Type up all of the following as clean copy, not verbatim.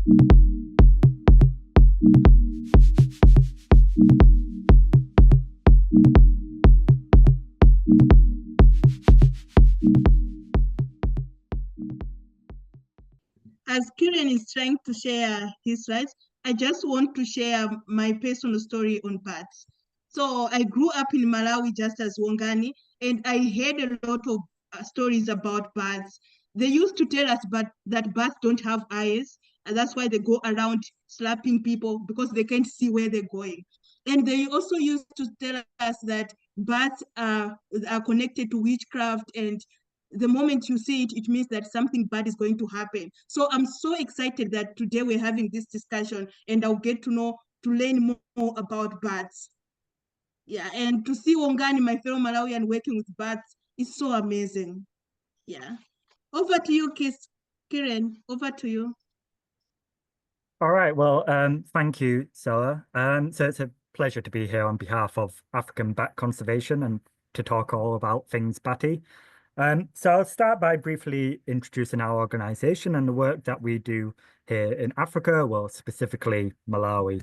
As Kiran is trying to share his rights, I just want to share my personal story on bats. So I grew up in Malawi just as Wongani, and I heard a lot of stories about bats. They used to tell us that bats don't have eyes, and that's why they go around slapping people because they can't see where they're going. And they also used to tell us that bats are connected to witchcraft, and the moment you see it, it means that something bad is going to happen. So I'm so excited that today we're having this discussion and I'll get to learn more about bats. Yeah, and to see Wongani, my fellow Malawian, working with bats is so amazing. Yeah. Over to you, Kiran. Over to you. All right. Well, thank you, Stella. So it's a pleasure to be here on behalf of African Bat Conservation and to talk all about things batty. So I'll start by briefly introducing our organization and the work that we do here in Africa, well, specifically Malawi,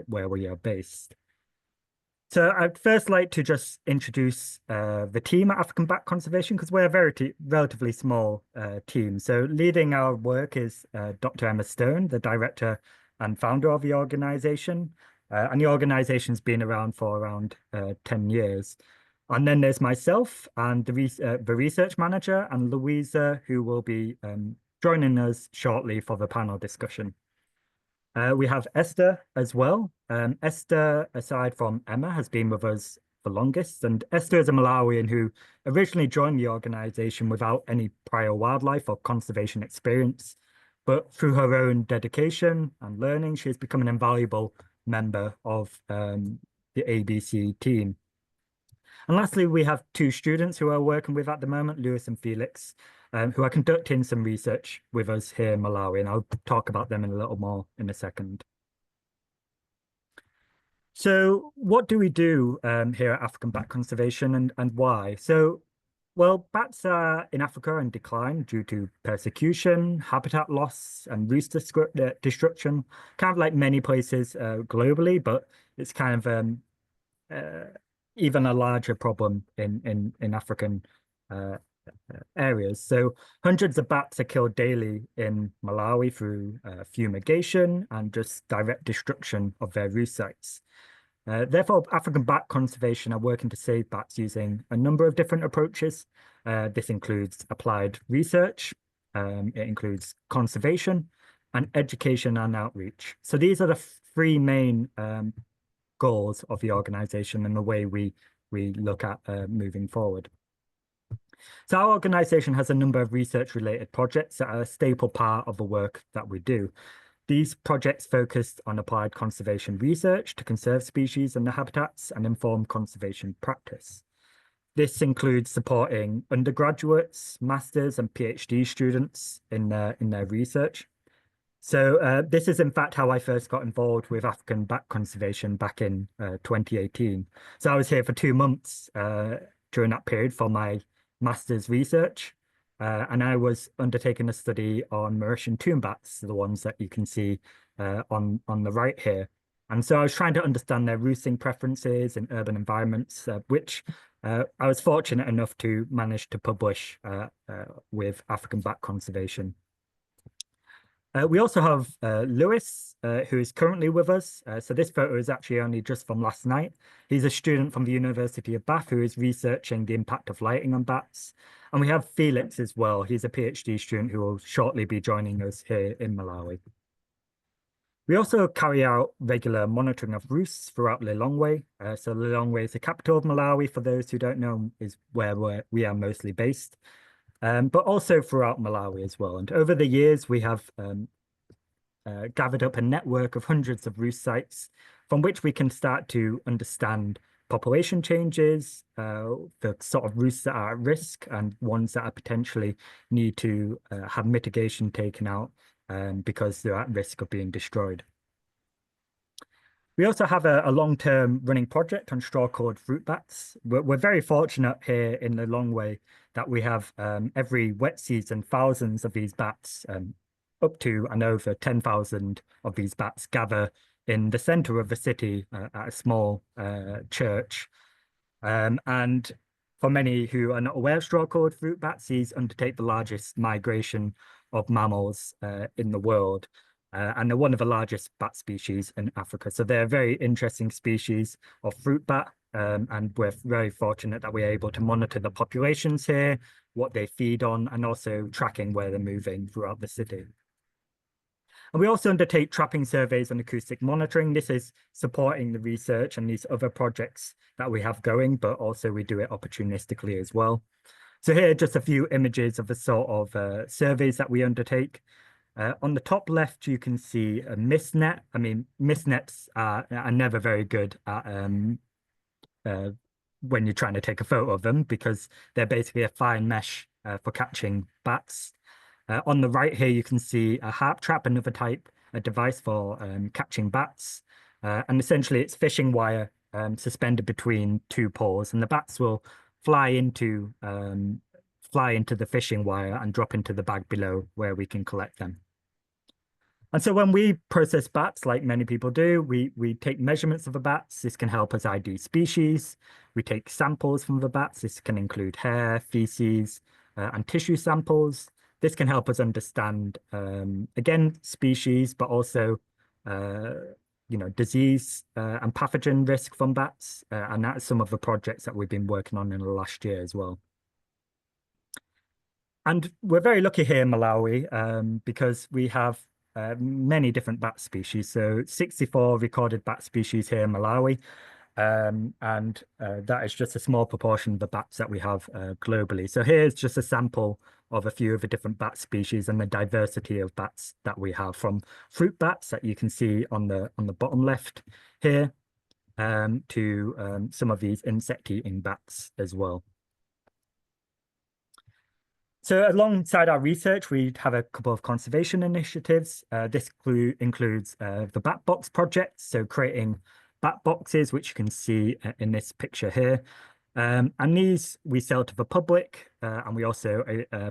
where we are based. So I'd first like to just introduce the team at African Bat Conservation because we're a very relatively small team. So leading our work is Dr. Emma Stone, the director and founder of the organization. And the organization's been around for around 10 years. And then there's myself and the research manager and Louisa, who will be joining us shortly for the panel discussion. We have Esther as well. Esther, aside from Emma, has been with us the longest. And Esther is a Malawian who originally joined the organization without any prior wildlife or conservation experience. But through her own dedication and learning, she has become an invaluable member of the ABC team. And lastly, we have two students who are working with at the moment, Lewis and Felix, who are conducting some research with us here in Malawi, and I'll talk about them in a little more in a second. So what do we do here at African Bat Conservation and why? So, well, bats are in Africa in decline due to persecution, habitat loss, and roost destruction, kind of like many places globally, but it's kind of even a larger problem in African areas. So hundreds of bats are killed daily in Malawi through fumigation and just direct destruction of their roost sites. Therefore, African Bat Conservation are working to save bats using a number of different approaches. This includes applied research, it includes conservation, and education and outreach. So these are the three main goals of the organization and the way we look at moving forward. So our organization has a number of research-related projects that are a staple part of the work that we do. These projects focused on applied conservation research to conserve species and their habitats and inform conservation practice. This includes supporting undergraduates, masters, and PhD students in their research. So this is in fact how I first got involved with African Bat Conservation back in 2018. So I was here for 2 months during that period for my master's research, and I was undertaking a study on Mauritian tomb bats, the ones that you can see on the right here. And so I was trying to understand their roosting preferences in urban environments, which I was fortunate enough to manage to publish with African Bat Conservation. We also have Lewis, who is currently with us. So this photo is actually only just from last night. He's a student from the University of Bath who is researching the impact of lighting on bats. And we have Felix as well. He's a PhD student who will shortly be joining us here in Malawi. We also carry out regular monitoring of roosts throughout Lilongwe. So Lilongwe is the capital of Malawi, for those who don't know, is where we are mostly based. But also throughout Malawi as well. And over the years, we have gathered up a network of hundreds of roost sites from which we can start to understand population changes, the sort of roosts that are at risk and ones that are potentially need to have mitigation taken out because they're at risk of being destroyed. We also have a long-term running project on straw-colored fruit bats. We're very fortunate here in the Lilongwe that we have every wet season thousands of these bats up to and over 10,000 of these bats gather in the center of the city at a small church. And for many who are not aware of straw-colored fruit bats, these undertake the largest migration of mammals in the world. And they're one of the largest bat species in Africa. So they're a very interesting species of fruit bat. And we're very fortunate that we're able to monitor the populations here, what they feed on, and also tracking where they're moving throughout the city. And we also undertake trapping surveys and acoustic monitoring. This is supporting the research and these other projects that we have going, but also we do it opportunistically as well. So here are just a few images of the sort of surveys that we undertake. On the top left, you can see a mist net. I mean, mist nets are never very good at when you're trying to take a photo of them, because they're basically a fine mesh for catching bats. On the right here, you can see a harp trap, another type, a device for catching bats. And essentially, it's fishing wire suspended between two poles, and the bats will fly into the fishing wire and drop into the bag below where we can collect them. And so when we process bats, like many people do, we take measurements of the bats. This can help us ID species. We take samples from the bats. This can include hair, feces, and tissue samples. This can help us understand, again, species, but also, disease and pathogen risk from bats. And that's some of the projects that we've been working on in the last year as well. And we're very lucky here in Malawi because we have many different bat species. So 64 recorded bat species here in Malawi. And that is just a small proportion of the bats that we have globally. So here's just a sample of a few of the different bat species and the diversity of bats that we have, from fruit bats that you can see on the bottom left here to some of these insect-eating bats as well. So alongside our research, we have a couple of conservation initiatives. This includes the Bat Box project, so creating bat boxes, which you can see in this picture here. And these we sell to the public, and we also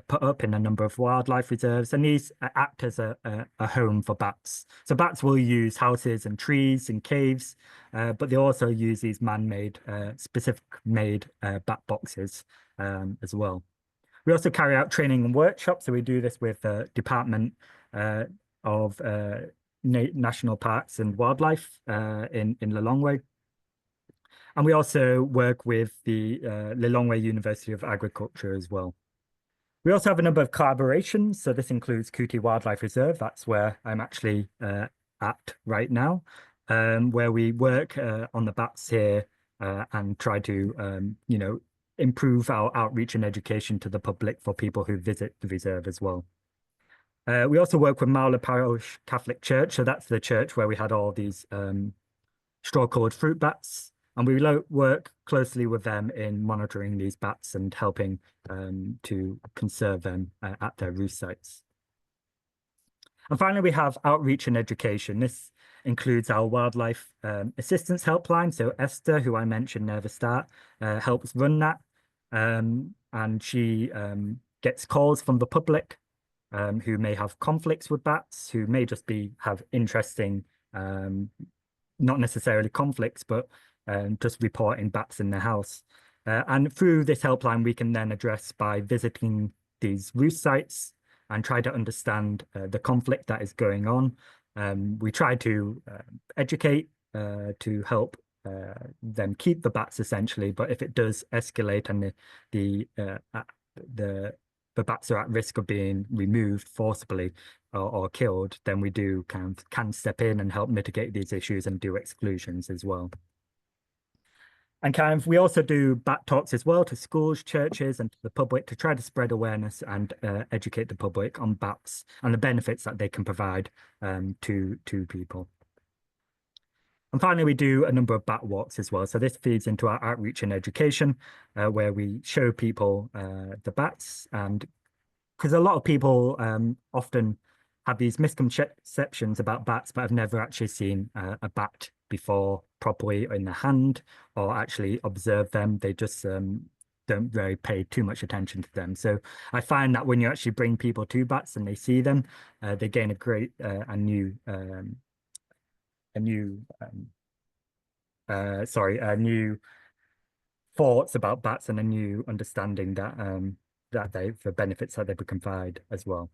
put up in a number of wildlife reserves, and these act as a home for bats. So bats will use houses and trees and caves, but they also use these man-made, specific-made bat boxes as well. We also carry out training and workshops, so we do this with the Department of National Parks and Wildlife in Lilongwe. And we also work with the Lilongwe University of Agriculture as well. We also have a number of collaborations. So this includes Kuti Wildlife Reserve. That's where I'm actually at right now, where we work on the bats here and try to, improve our outreach and education to the public for people who visit the reserve as well. We also work with Maula Parish Catholic Church. So that's the church where we had all these straw-colored fruit bats. And we work closely with them in monitoring these bats and helping to conserve them at their roost sites. And finally, we have outreach and education. This includes our wildlife assistance helpline. So Esther, who I mentioned near the start, helps run that. And she gets calls from the public who may have conflicts with bats, who may just have interesting, not necessarily conflicts, but just reporting bats in their house. And through this helpline, we can then address by visiting these roost sites and try to understand the conflict that is going on. We try to educate to help them keep the bats essentially, but if it does escalate and the bats are at risk of being removed forcibly or killed, then we do can step in and help mitigate these issues and do exclusions as well. And we also do bat talks as well to schools, churches, and to the public to try to spread awareness and educate the public on bats and the benefits that they can provide to people. And finally, we do a number of bat walks as well. So this feeds into our outreach and education, where we show people the bats. And because a lot of people often have these misconceptions about bats, but have never actually seen a bat before properly in the hand or actually observe them. They just don't really pay too much attention to them. So I find that when you actually bring people to bats and they see them, they gain a great a new thoughts about bats and a new understanding that the benefits that they can provide as well.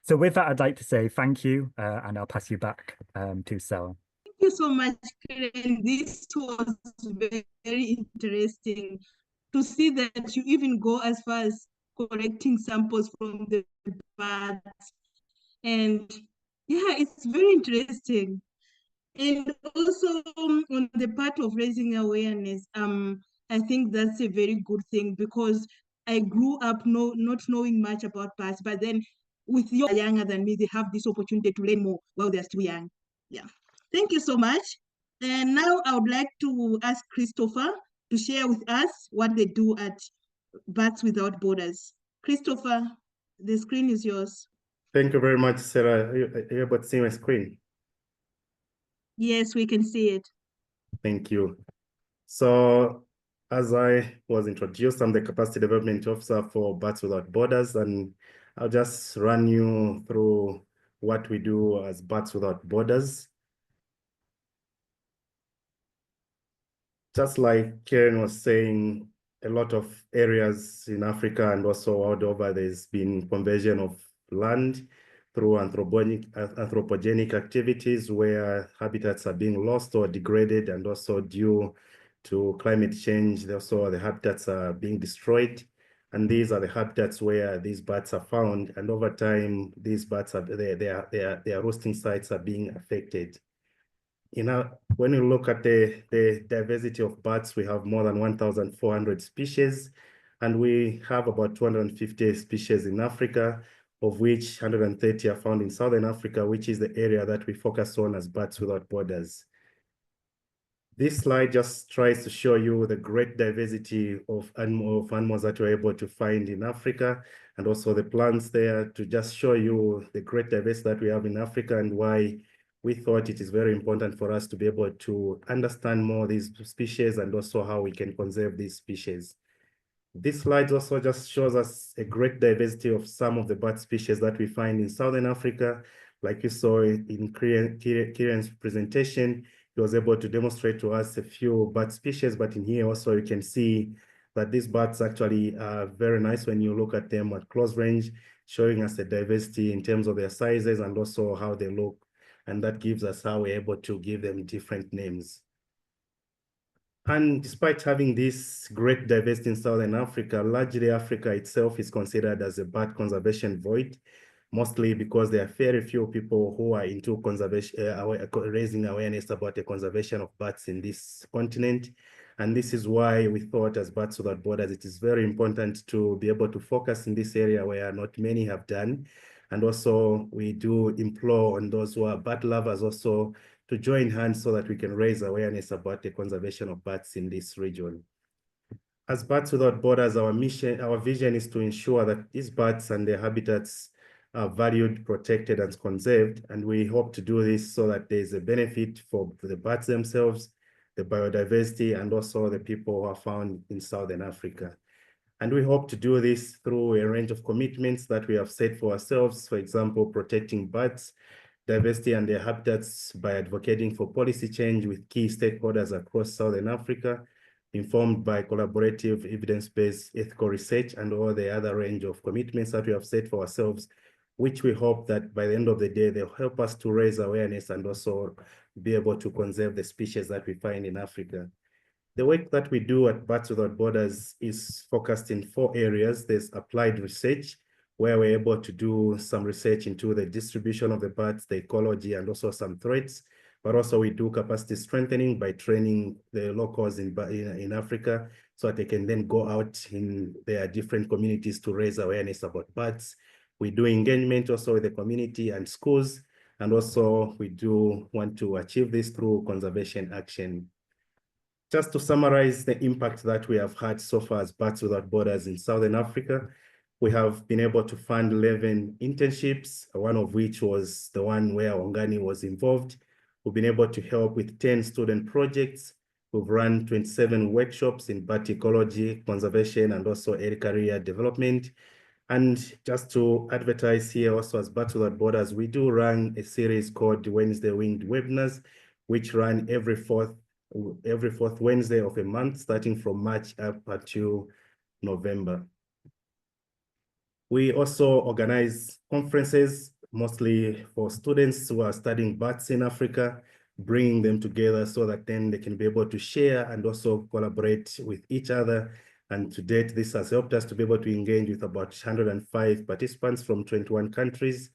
So with that, I'd like to say thank you, and I'll pass you back to Sarah. Thank you so much, Karen. This was very interesting to see that you even go as far as collecting samples from the bats. And yeah, it's very interesting. And also on the part of raising awareness, I think that's a very good thing because I grew up not knowing much about bats, but then with you younger than me, they have this opportunity to learn more while they're still young. Yeah. Thank you so much. And now I would like to ask Christopher to share with us what they do at Bats Without Borders. Christopher, the screen is yours. Thank you very much, Sarah. Are you able to see my screen? Yes, we can see it. Thank you. So as I was introduced, I'm the Capacity Development Officer for Bats Without Borders, and I'll just run you through what we do as Bats Without Borders. Just like Karen was saying, a lot of areas in Africa and also all over, there's been conversion of land through anthropogenic activities where habitats are being lost or degraded, and also due to climate change, also the habitats are being destroyed. And these are the habitats where these bats are found. And over time, these bats are their roosting sites are being affected. When you look at the diversity of bats, we have more than 1,400 species, and we have about 250 species in Africa, of which 130 are found in Southern Africa, which is the area that we focus on as Bats Without Borders. This slide just tries to show you the great diversity of animals that we're able to find in Africa, and also the plants there, to just show you the great diversity that we have in Africa and why we thought it is very important for us to be able to understand more these species and also how we can conserve these species. This slide also just shows us a great diversity of some of the bat species that we find in Southern Africa. Like you saw in Kieran's presentation, he was able to demonstrate to us a few bat species, but in here also you can see that these bats actually are very nice when you look at them at close range, showing us the diversity in terms of their sizes and also how they look. And that gives us how we're able to give them different names. And despite having this great diversity in Southern Africa, largely Africa itself is considered as a bat conservation void, mostly because there are very few people who are into conservation, raising awareness about the conservation of bats in this continent. And this is why we thought as Bats Without Borders, it is very important to be able to focus in this area where not many have done. And also we do implore on those who are bat lovers also to join hands so that we can raise awareness about the conservation of bats in this region. As Bats Without Borders, our vision is to ensure that these bats and their habitats are valued, protected, and conserved. And we hope to do this so that there's a benefit for the bats themselves, the biodiversity, and also the people who are found in Southern Africa. And we hope to do this through a range of commitments that we have set for ourselves. For example, protecting bats, diversity and their habitats by advocating for policy change with key stakeholders across Southern Africa, informed by collaborative, evidence-based ethical research and all the other range of commitments that we have set for ourselves, which we hope that by the end of the day, they'll help us to raise awareness and also be able to conserve the species that we find in Africa. The work that we do at Bats Without Borders is focused in 4 areas. There's applied research, where we're able to do some research into the distribution of the bats, the ecology, and also some threats. But also we do capacity strengthening by training the locals in Africa so that they can then go out in their different communities to raise awareness about bats. We do engagement also with the community and schools. And also we do want to achieve this through conservation action. Just to summarize the impact that we have had so far as Bats Without Borders in Southern Africa, we have been able to fund 11 internships, one of which was the one where Ongani was involved. We've been able to help with 10 student projects. We've run 27 workshops in bat ecology, conservation, and also early career development. And just to advertise here also as Bats Without Borders, we do run a series called Wednesday Winged Webinars, which run every fourth Wednesday of a month, starting from March up until November. We also organize conferences, mostly for students who are studying bats in Africa, bringing them together so that then they can be able to share and also collaborate with each other. And to date, this has helped us to be able to engage with about 105 participants from 21 countries.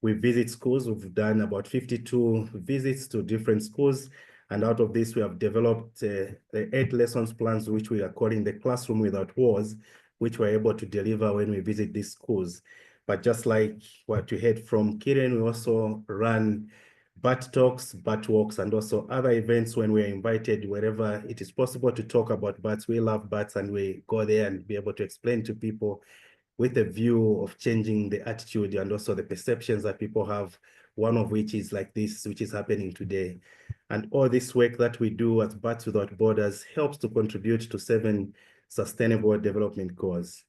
We visit schools. We've done about 52 visits to different schools. And out of this, we have developed 8 lessons plans, which we are calling the Classroom Without Walls, which we're able to deliver when we visit these schools. But just like what you heard from Kiren, we also run bat talks, bat walks, and also other events when we're invited wherever it is possible to talk about bats. We love bats, and we go there and be able to explain to people with a view of changing the attitude and also the perceptions that people have, one of which is like this, which is happening today. And all this work that we do at Bats Without Borders helps to contribute to 7 Sustainable Development Goals.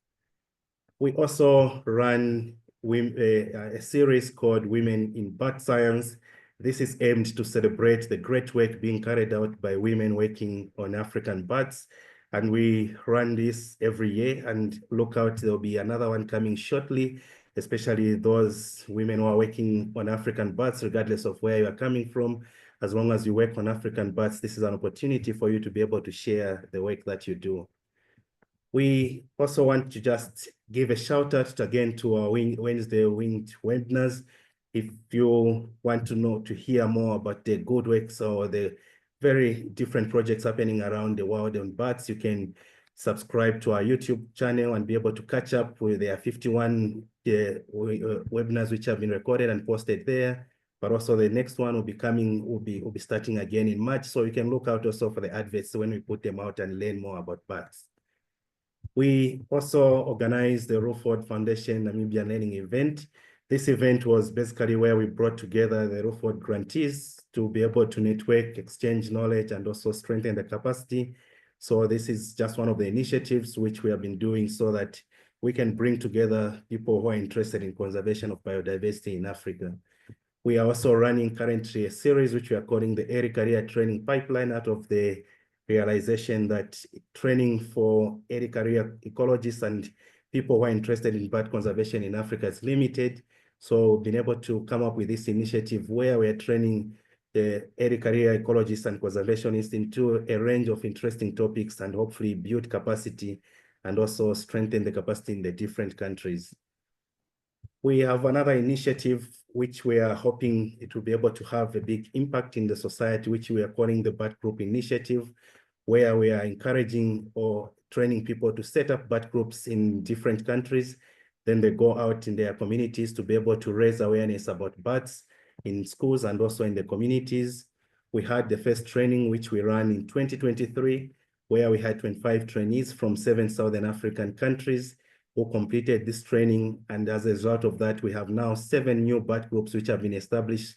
We also run a series called Women in Bat Science. This is aimed to celebrate the great work being carried out by women working on African bats. And we run this every year, and look out, there'll be another one coming shortly, especially those women who are working on African bats, regardless of where you are coming from. As long as you work on African bats, this is an opportunity for you to be able to share the work that you do. We also want to just give a shout out again to our Wednesday Winged Webinars. If you want to hear more about the good works or the very different projects happening around the world on bats, you can subscribe to our YouTube channel and be able to catch up with their 51 webinars which have been recorded and posted there. But also the next one will be starting again in March. So you can look out also for the adverts when we put them out and learn more about bats. We also organized the Ruford Foundation Namibian Learning event. This event was basically where we brought together the Ruford grantees to be able to network, exchange knowledge, and also strengthen the capacity. So this is just one of the initiatives which we have been doing so that we can bring together people who are interested in conservation of biodiversity in Africa. We are also running currently a series which we are calling the Early Career Training Pipeline, out of the realization that training for early career ecologists and people who are interested in bat conservation in Africa is limited. So we've been able to come up with this initiative where we are training the early career ecologists and conservationists into a range of interesting topics and hopefully build capacity and also strengthen the capacity in the different countries. We have another initiative which we are hoping it will be able to have a big impact in the society, which we are calling the Bat Group Initiative, where we are encouraging or training people to set up bat groups in different countries. Then they go out in their communities to be able to raise awareness about bats in schools and also in the communities. We had the first training, which we ran in 2023, where we had 25 trainees from 7 Southern African countries who completed this training. And as a result of that, we have now 7 new bat groups which have been established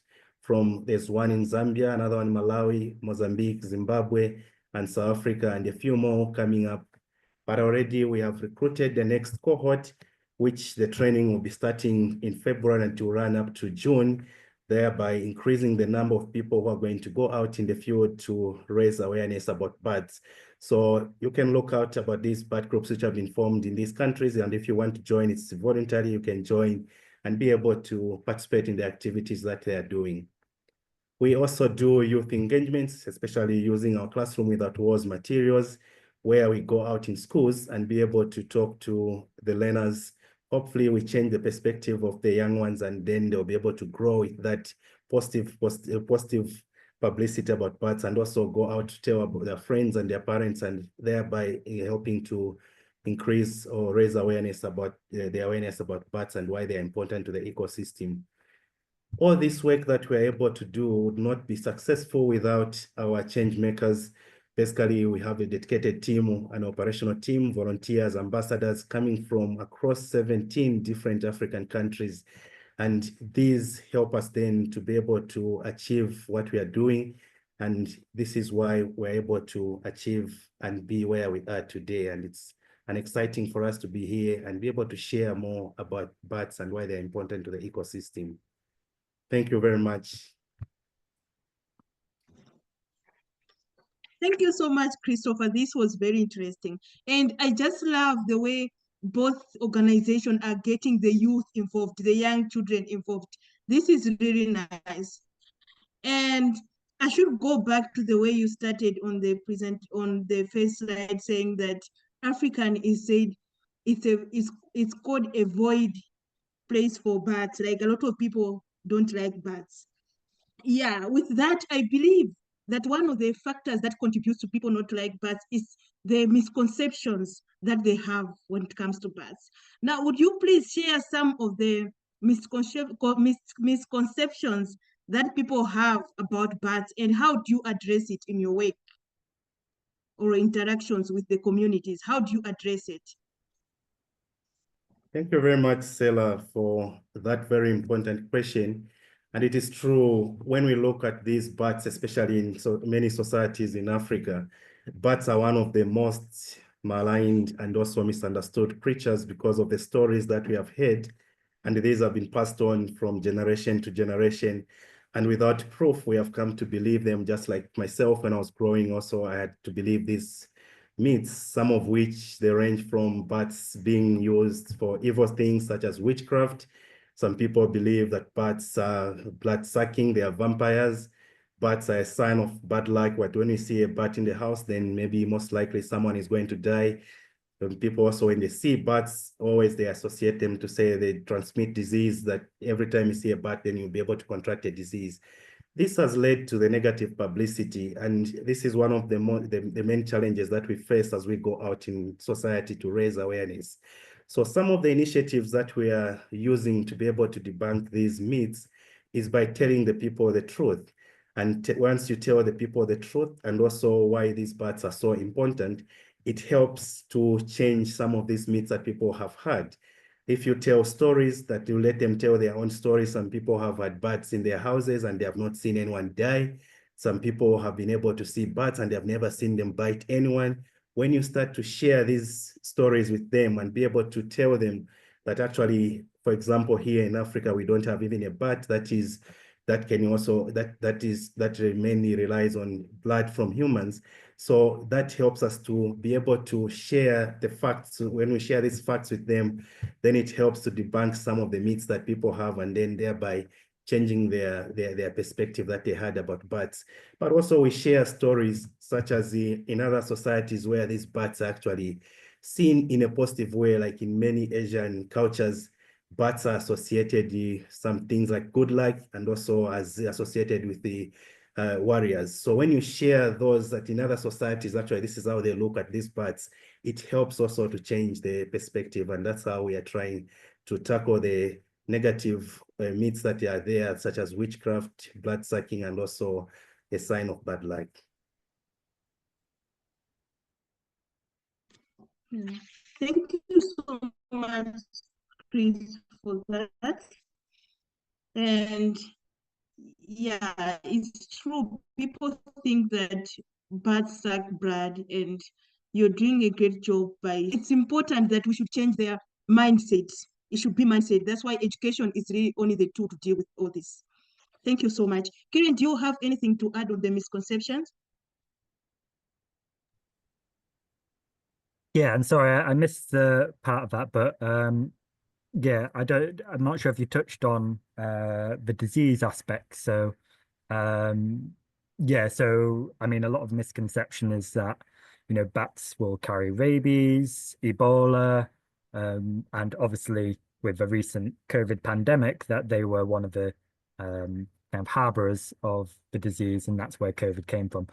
there's one in Zambia, another one in Malawi, Mozambique, Zimbabwe, and South Africa, and a few more coming up. But already we have recruited the next cohort, which the training will be starting in February and to run up to June, thereby increasing the number of people who are going to go out in the field to raise awareness about bats. So you can look out about these bat groups which have been formed in these countries, and if you want to join, it's voluntary, you can join and be able to participate in the activities that they are doing. We also do youth engagements, especially using our Classroom Without Walls materials, where we go out in schools and be able to talk to the learners. Hopefully we change the perspective of the young ones, and then they'll be able to grow with that positive publicity about bats, and also go out to tell about their friends and their parents, and thereby helping to increase or raise awareness about the awareness about bats and why they're important to the ecosystem. All this work that we're able to do would not be successful without our change makers. Basically, we have a dedicated team, an operational team, volunteers, ambassadors coming from across 17 different African countries. And these help us then to be able to achieve what we are doing. And this is why we're able to achieve and be where we are today. And it's exciting for us to be here and be able to share more about bats and why they're important to the ecosystem. Thank you very much. Thank you so much, Christopher. This was very interesting. And I just love the way both organizations are getting the youth involved, the young children involved. This is really nice. And I should go back to the way you started on the first slide, saying that African is said it's called a void place for bats. Like a lot of people don't like bats. Yeah, with that, I believe that one of the factors that contributes to people not to like bats is the misconceptions that they have when it comes to bats. Now, would you please share some of the misconceptions that people have about bats, and how do you address it in your work or interactions with the communities? How do you address it? Thank you very much, Sela, for that very important question. And it is true, when we look at these bats, especially in so many societies in Africa, bats are one of the most maligned and also misunderstood creatures because of the stories that we have heard. And these have been passed on from generation to generation. And without proof, we have come to believe them, just like myself when I was growing. Also, I had to believe these myths, some of which they range from bats being used for evil things such as witchcraft. Some people believe that bats are blood-sucking, they are vampires. Bats are a sign of bad luck. But when you see a bat in the house, then maybe most likely someone is going to die. And people also, when they see bats, always they associate them to say they transmit disease, that every time you see a bat, then you'll be able to contract a disease. This has led to the negative publicity, and this is one of the main challenges that we face as we go out in society to raise awareness. So some of the initiatives that we are using to be able to debunk these myths is by telling the people the truth. And once you tell the people the truth and also why these bats are so important, it helps to change some of these myths that people have had. If you tell stories, that you let them tell their own stories. Some people have had bats in their houses and they have not seen anyone die. Some people have been able to see bats and they have never seen them bite anyone. When you start to share these stories with them and be able to tell them that actually, for example, here in Africa, we don't have even a bat that mainly relies on blood from humans. So that helps us to be able to share the facts. So when we share these facts with them, then it helps to debunk some of the myths that people have, and then thereby changing their perspective that they had about bats. But also we share stories such as in other societies where these bats are actually seen in a positive way, like in many Asian cultures, bats are associated with some things like good luck and also as associated with the warriors. So when you share those that in other societies, actually, this is how they look at these bats, it helps also to change the perspective. And that's how we are trying to tackle the negative myths that are there, such as witchcraft, blood sucking, and also a sign of bad luck. Thank you so much, Chris, for that. And yeah, it's true. People think that bats suck blood, and you're doing a great job by. It's important that we should change their mindsets. It should be mindset. That's why education is really only the tool to deal with all this. Thank you so much. Karen, do you have anything to add on the misconceptions? Yeah, and sorry, I missed the part of that, but yeah, I'm not sure if you touched on the disease aspect. So yeah, so I mean, a lot of misconception is that, bats will carry rabies, Ebola, and obviously with the recent COVID pandemic, that they were one of the kind of harborers of the disease, and that's where COVID came from.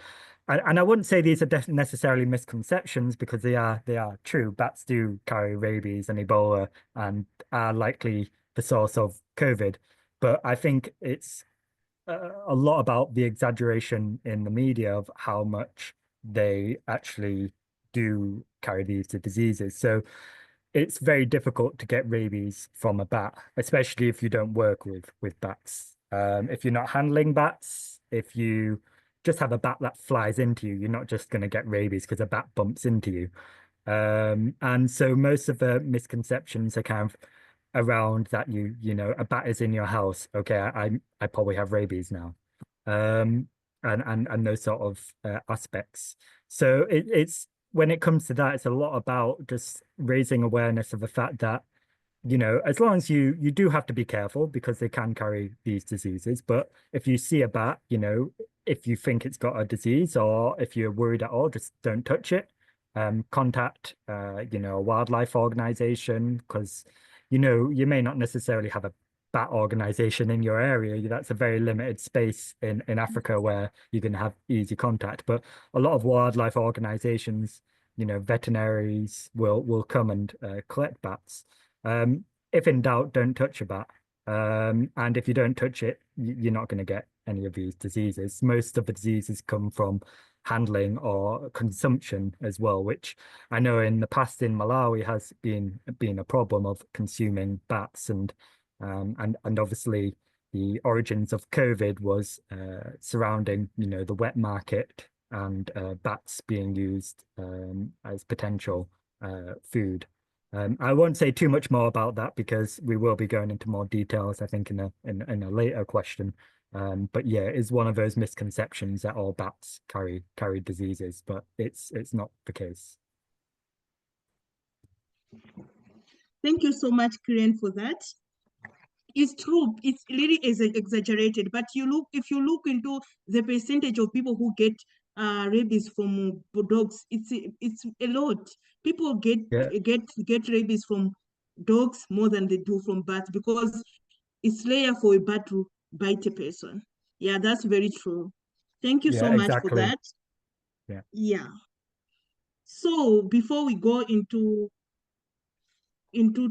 And I wouldn't say these are necessarily misconceptions, because they are true. Bats do carry rabies and Ebola and are likely the source of COVID. But I think it's a lot about the exaggeration in the media of how much they actually do carry these diseases. So it's very difficult to get rabies from a bat, especially if you don't work with bats. If you're not handling bats, if you just have a bat that flies into you, you're not just going to get rabies because a bat bumps into you. And so most of the misconceptions are kind of around that you know, a bat is in your house. Okay, I probably have rabies now. And those sort of aspects. So it's when it comes to that, it's a lot about just raising awareness of the fact that, you know, as long as you do have to be careful because they can carry these diseases. But if you see a bat, you know, if you think it's got a disease or if you're worried at all, just don't touch it. Contact, you know, a wildlife organization because, you know, you may not necessarily have a bat organization in your area. That's a very limited space in Africa where you can have easy contact. But a lot of wildlife organizations, you know, veterinaries will come and collect bats. If in doubt, don't touch a bat. And if you don't touch it, you're not going to get any of these diseases. Most of the diseases come from handling or consumption as well, which I know in the past in Malawi has been a problem of consuming bats, and obviously the origins of COVID was surrounding, you know, the wet market and bats being used as potential food. I won't say too much more about that because we will be going into more details, I think, in a later question. But yeah, it's one of those misconceptions that all bats carry diseases, but it's not the case. Thank you so much, Kiren, for that. It's true, it's really is exaggerated, but if you look into the percentage of people who get rabies from dogs, it's a lot. People get rabies from dogs more than they do from bats because it's rare for a bat to bite a person. Yeah, that's very true. Thank you so much for that. Yeah. So before we go into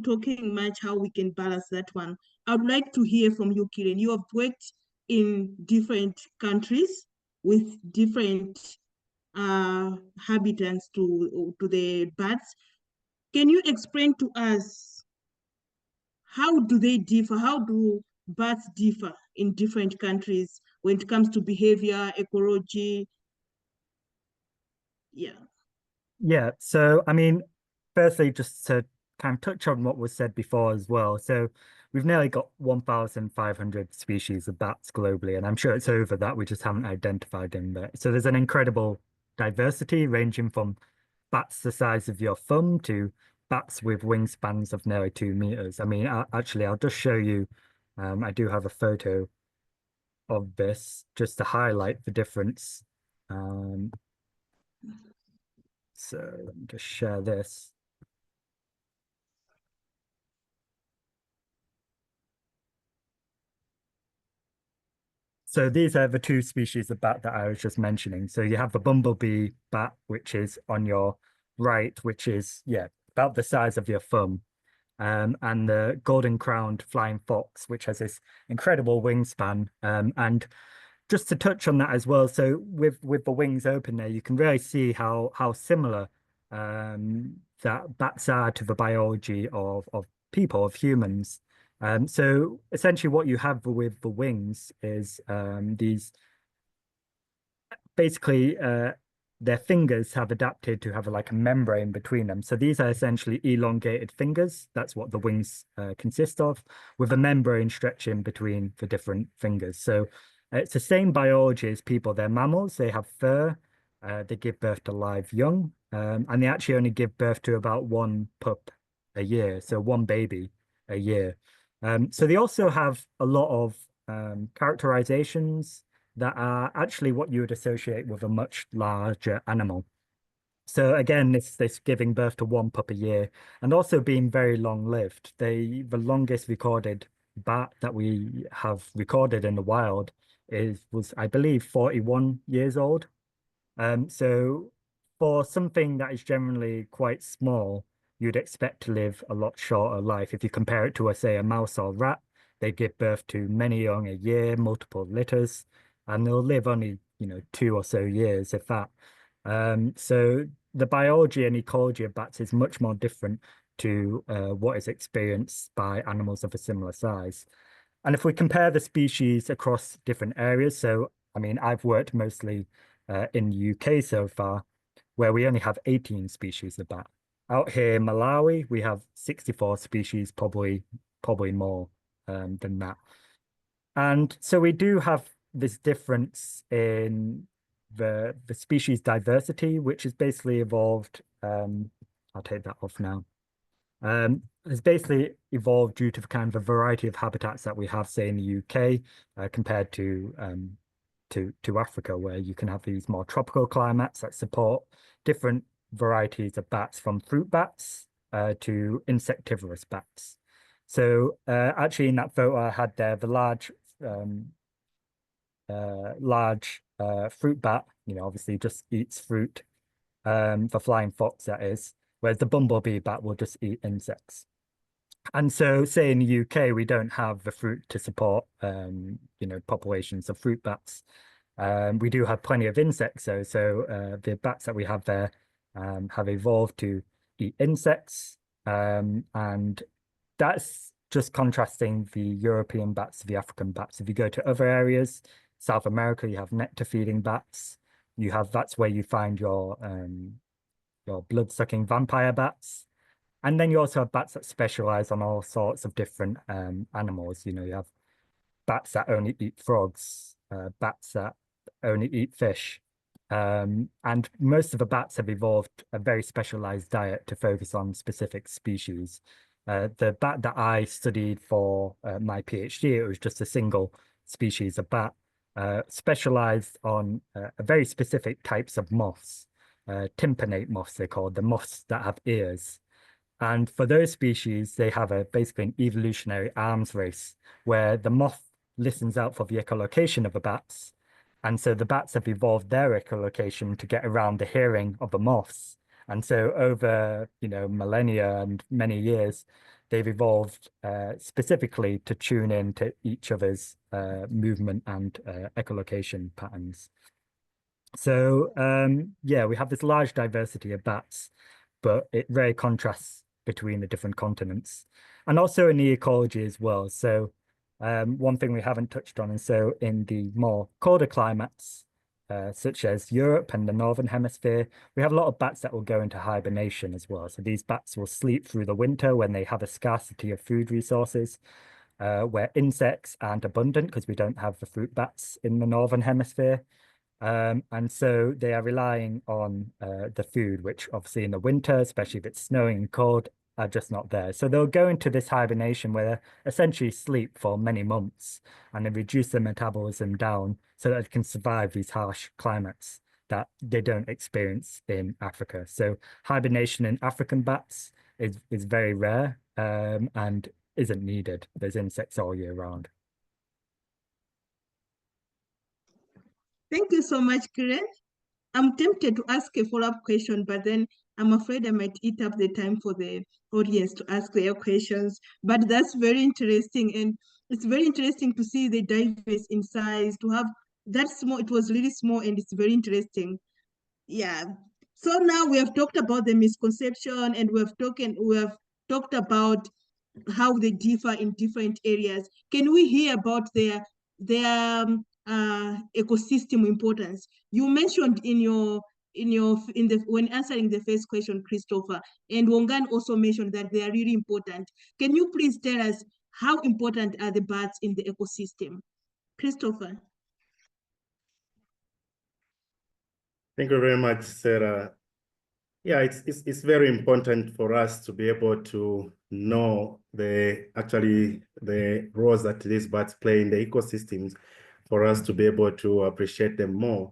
talking much how we can balance that one, I would like to hear from you, Kiren. You have worked in different countries with different habitats to the bats. Can you explain to us how do they differ? How do bats differ in different countries when it comes to behavior, ecology? Yeah. Yeah. So, I mean, firstly, just to kind of touch on what was said before as well. So we've nearly got 1,500 species of bats globally, and I'm sure it's over that. We just haven't identified them there. So there's an incredible diversity ranging from bats the size of your thumb to bats with wingspans of nearly 2 meters. I mean, actually, I'll just show you. I do have a photo of this just to highlight the difference. So let me just share this. So these are the two species of bat that I was just mentioning. So you have the bumblebee bat, which is on your right, which is, yeah, about the size of your thumb. And the golden-crowned flying fox, which has this incredible wingspan. And just to touch on that as well, so with the wings open there, you can really see how similar that bats are to the biology of people, of humans. So essentially what you have with the wings is these basically their fingers have adapted to have like a membrane between them. So these are essentially elongated fingers. That's what the wings consist of, with a membrane stretching between the different fingers. So it's the same biology as people. They're mammals. They have fur. They give birth to live young. And they actually only give birth to about one pup a year. So one baby a year. So they also have a lot of characterizations that are actually what you would associate with a much larger animal. So again, this giving birth to one pup a year and also being very long-lived. The longest recorded bat that we have recorded in the wild was, I believe, 41 years old. So for something that is generally quite small, you'd expect to live a lot shorter life. If you compare it to, say, a mouse or rat, they give birth to many young a year, multiple litters, and they'll live only, 2 or so years, if that. So the biology and ecology of bats is much more different to what is experienced by animals of a similar size. And if we compare the species across different areas, so I mean, I've worked mostly in the UK so far, where we only have 18 species of bat. Out here in Malawi, we have 64 species, probably more than that. And so we do have this difference in the species diversity, which has basically evolved. I'll take that off now. Has basically evolved due to the kind of a variety of habitats that we have, say, in the UK, compared to Africa, where you can have these more tropical climates that support different varieties of bats, from fruit bats to insectivorous bats. So actually, in that photo I had there, the large fruit bat, obviously just eats fruit, the flying fox, that is, whereas the bumblebee bat will just eat insects. And so, say in the UK, we don't have the fruit to support, populations of fruit bats. We do have plenty of insects, though. So the bats that we have there have evolved to eat insects, and that's just contrasting the European bats to the African bats. If you go to other areas, South America, you have nectar-feeding bats. That's where you find your blood-sucking vampire bats. And then you also have bats that specialize on all sorts of different animals. You have bats that only eat frogs, bats that only eat fish. And most of the bats have evolved a very specialized diet to focus on specific species. The bat that I studied for my PhD, it was just a single species of bat, specialized on a very specific types of moths, tympanate moths, they're called, the moths that have ears. And for those species, they have basically an evolutionary arms race where the moth listens out for the echolocation of the bats. And so the bats have evolved their echolocation to get around the hearing of the moths. And so over, millennia and many years, they've evolved specifically to tune in to each other's movement and echolocation patterns. So, yeah, we have this large diversity of bats, but it very contrasts between the different continents and also in the ecology as well. So one thing we haven't touched on, and so in the more colder climates, such as Europe and the Northern Hemisphere, we have a lot of bats that will go into hibernation as well. So these bats will sleep through the winter when they have a scarcity of food resources, where insects aren't abundant because we don't have the fruit bats in the Northern Hemisphere. And so they are relying on the food, which obviously in the winter, especially if it's snowing and cold, are just not there. So they'll go into this hibernation where they essentially sleep for many months, and they reduce their metabolism down so that they can survive these harsh climates that they don't experience in Africa. So hibernation in African bats is very rare and isn't needed. There's insects all year round. Thank you so much, Kiren. I'm tempted to ask a follow-up question, but then I'm afraid I might eat up the time for the audience to ask their questions. But that's very interesting. And it's very interesting to see the diverse in size, to have that small. It was really small, and it's very interesting. Yeah. So now we have talked about the misconception, and we have talked about how they differ in different areas. Can we hear about their ecosystem importance? You mentioned when answering the first question, Christopher, and Wongan also mentioned that they are really important. Can you please tell us how important are the bats in the ecosystem? Christopher. Thank you very much, Sarah. Yeah, it's very important for us to be able to know the roles that these bats play in the ecosystems, for us to be able to appreciate them more.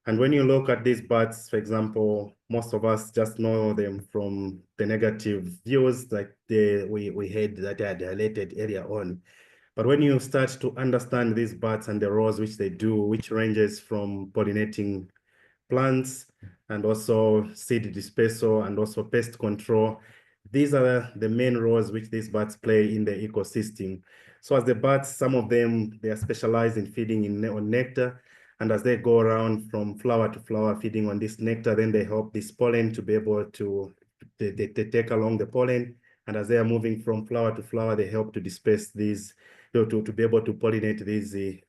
And when you look at these bats, for example, most of us just know them from the negative views, like we had that they are dilated area on. But when you start to understand these bats and the roles which they do, which ranges from pollinating plants and also seed dispersal and also pest control, these are the main roles which these bats play in the ecosystem. So as the bats, some of them, they are specialized in feeding on nectar. And as they go around from flower to flower feeding on this nectar, then they help this pollen to be able to they take along the pollen. And as they are moving from flower to flower, they help to disperse these, to be able to pollinate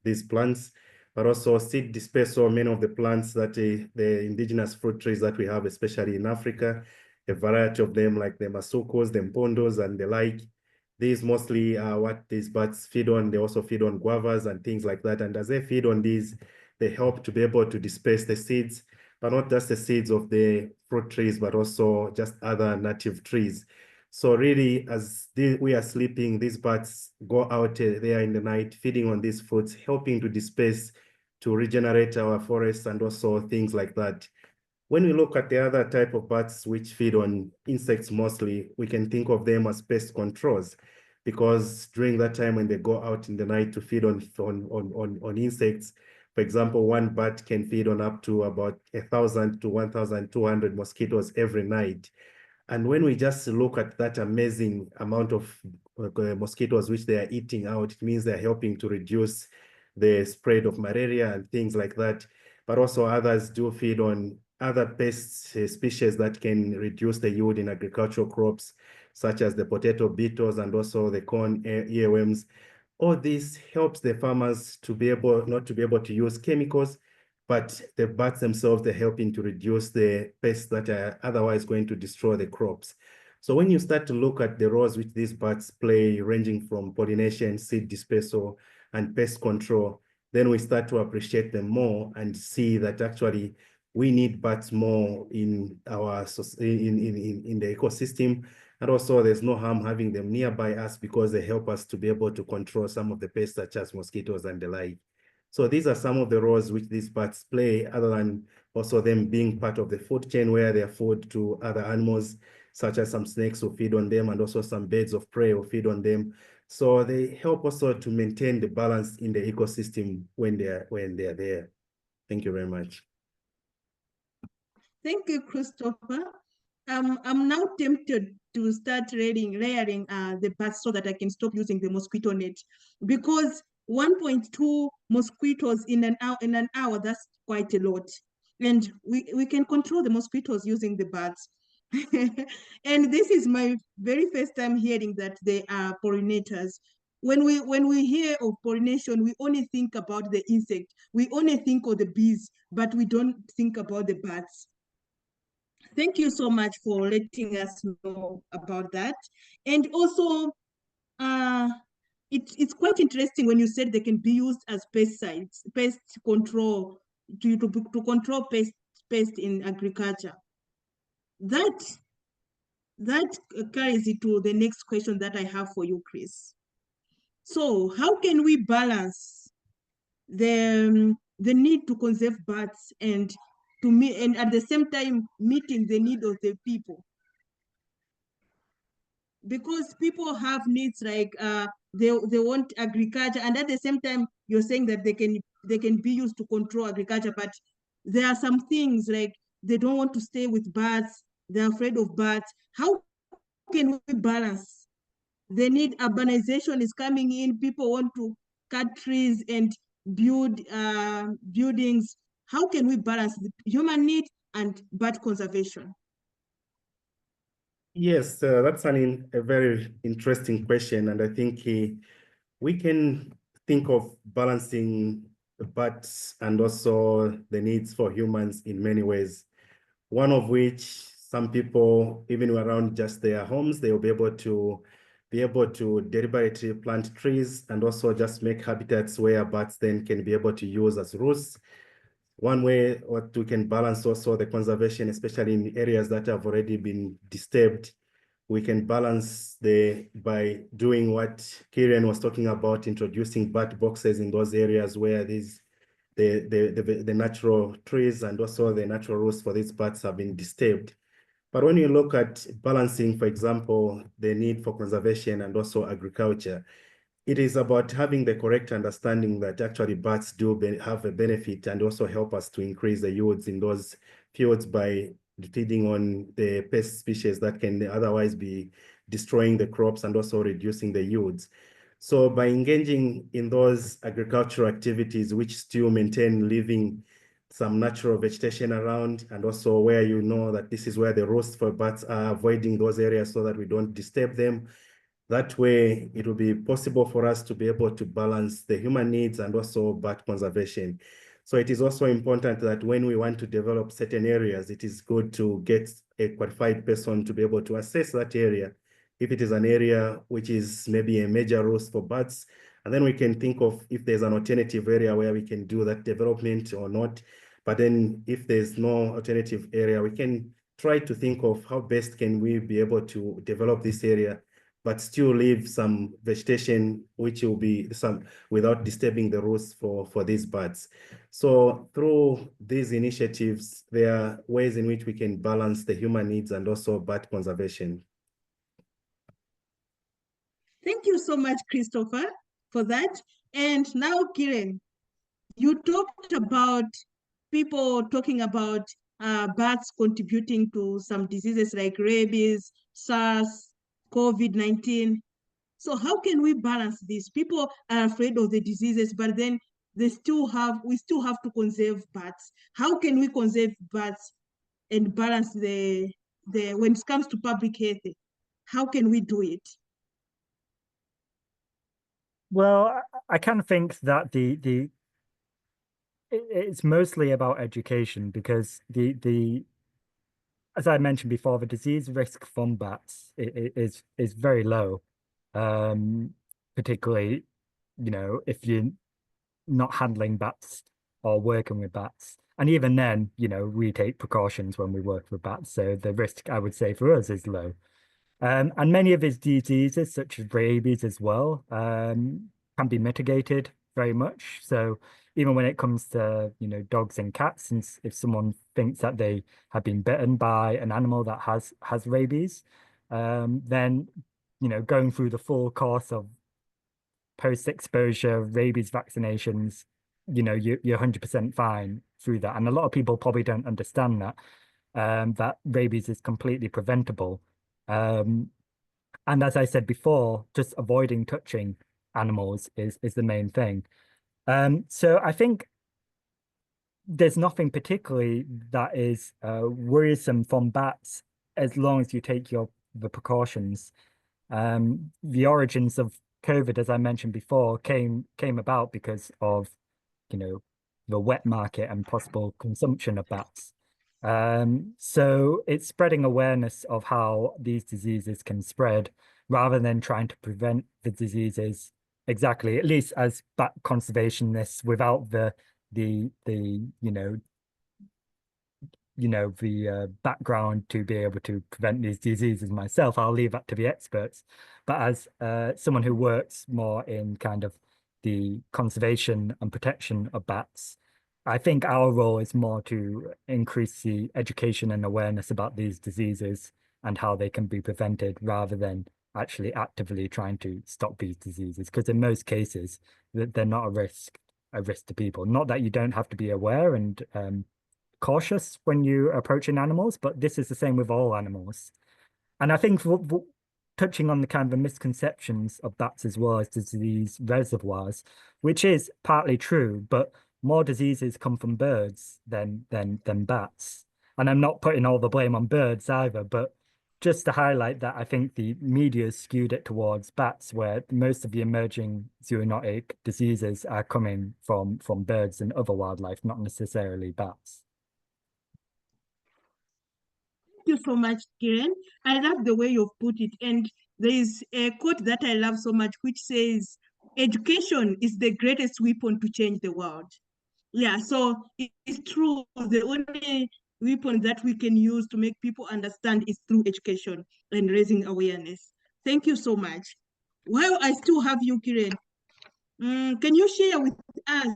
these plants. but also seed dispersal, many of the plants that the indigenous fruit trees that we have, especially in Africa, a variety of them like the masukos, the mpondos, and the like. These mostly are what these bats feed on. They also feed on guavas and things like that. And as they feed on these, they help to be able to disperse the seeds, but not just the seeds of the fruit trees, but also just other native trees. So really, as we are sleeping, these bats go out there in the night, feeding on these fruits, helping to disperse, to regenerate our forests and also things like that. When we look at the other type of bats which feed on insects mostly, we can think of them as pest controls, because during that time when they go out in the night to feed on insects, for example, one bat can feed on up to about 1,000 to 1,200 mosquitoes every night. And when we just look at that amazing amount of mosquitoes which they are eating out, it means they're helping to reduce the spread of malaria and things like that. But also others do feed on other pest species that can reduce the yield in agricultural crops, such as the potato beetles and also the corn earworms. All this helps the farmers to be able, not to be able to use chemicals, but the bats themselves, they're helping to reduce the pests that are otherwise going to destroy the crops. So when you start to look at the roles which these bats play, ranging from pollination, seed dispersal, and pest control, then we start to appreciate them more and see that actually we need bats more in our in the ecosystem. And also there's no harm having them nearby us because they help us to be able to control some of the pests such as mosquitoes and the like. So these are some of the roles which these bats play, other than also them being part of the food chain where they are food to other animals, such as some snakes who feed on them and also some birds of prey who feed on them. So they help also to maintain the balance in the ecosystem when they're there. Thank you very much. Thank you, Christopher. I'm now tempted to start layering the bats so that I can stop using the mosquito net, because 1.2 mosquitoes in an hour, that's quite a lot. And we can control the mosquitoes using the bats. And this is my very first time hearing that they are pollinators. When we hear of pollination, we only think about the insect, we only think of the bees, but we don't think about the bats. Thank you so much for letting us know about that. And also, it's quite interesting when you said they can be used as pesticides, pest control, to control pest in agriculture. That carries it to the next question that I have for you, Chris. So how can we balance the need to conserve bats and at the same time meeting the need of the people? Because people have needs like they want agriculture, and at the same time you're saying that they can be used to control agriculture, but there are some things like they don't want to stay with bats, they're afraid of bats. How can we balance the need? Urbanization is coming in, people want to cut trees and build buildings. How can we balance the human need and bat conservation? Yes, that's a very interesting question. And I think we can think of balancing the bats and also the needs for humans in many ways. One of which some people, even around just their homes, they will be able to deliberately plant trees and also just make habitats where bats then can be able to use as roosts. One way what we can balance also the conservation, especially in areas that have already been disturbed, we can balance by doing what Kieran was talking about, introducing bat boxes in those areas where the natural trees and also the natural roots for these bats have been disturbed. But when you look at balancing, for example, the need for conservation and also agriculture, it is about having the correct understanding that actually bats do have a benefit and also help us to increase the yields in those fields by feeding on the pest species that can otherwise be destroying the crops and also reducing the yields. So by engaging in those agricultural activities, which still maintain living some natural vegetation around, and also where you know that this is where the roosts for bats are, avoiding those areas so that we don't disturb them, That way, it will be possible for us to be able to balance the human needs and also bat conservation. So it is also important that when we want to develop certain areas, it is good to get a qualified person to be able to assess that area. If it is an area which is maybe a major risk for bats, and then we can think of if there's an alternative area where we can do that development or not. But then if there's no alternative area, we can try to think of how best can we be able to develop this area, but still leave some vegetation which will be some without disturbing the roosts for these birds. So through these initiatives, there are ways in which we can balance the human needs and also bird conservation. Thank you so much, Christopher, for that. And now, Kiran, you talked about people talking about bats contributing to some diseases like rabies, SARS, COVID-19. So how can we balance this? People are afraid of the diseases, but then we still have to conserve bats. How can we conserve bats and balance the when it comes to public health? How can we do it? Well, I kind of think that it's mostly about education, because the as I mentioned before, the disease risk from bats is very low, particularly, if you're not handling bats or working with bats. And even then, we take precautions when we work with bats, so the risk, I would say, for us is low. And many of his diseases, such as rabies as well, can be mitigated very much. So even when it comes to, dogs and cats, and if someone thinks that they have been bitten by an animal that has rabies, then, going through the full course of post-exposure rabies vaccinations, you're 100% fine through that. And a lot of people probably don't understand that rabies is completely preventable. And as I said before, just avoiding touching animals is the main thing. So I think there's nothing particularly that is worrisome from bats as long as you take the precautions. The origins of COVID, as I mentioned before, came about because of, the wet market and possible consumption of bats. So it's spreading awareness of how these diseases can spread rather than trying to prevent the diseases exactly, at least as bat conservationists, without the background to be able to prevent these diseases myself. I'll leave that to the experts. But as someone who works more in kind of the conservation and protection of bats, I think our role is more to increase the education and awareness about these diseases and how they can be prevented, rather than actually actively trying to stop these diseases. Because in most cases, they're not a risk to people. Not that you don't have to be aware and cautious when you're approaching animals, but this is the same with all animals. And I think touching on the kind of the misconceptions of bats as well as disease reservoirs, which is partly true, but more diseases come from birds than bats. And I'm not putting all the blame on birds either, but just to highlight that, I think the media skewed it towards bats, where most of the emerging zoonotic diseases are coming from birds and other wildlife, not necessarily bats. Thank you so much, Kiran. I love the way you've put it. And there is a quote that I love so much, which says, education is the greatest weapon to change the world. Yeah, so it's true. The only weapon that we can use to make people understand is through education and raising awareness. Thank you so much. While I still have you, Kiran, can you share with us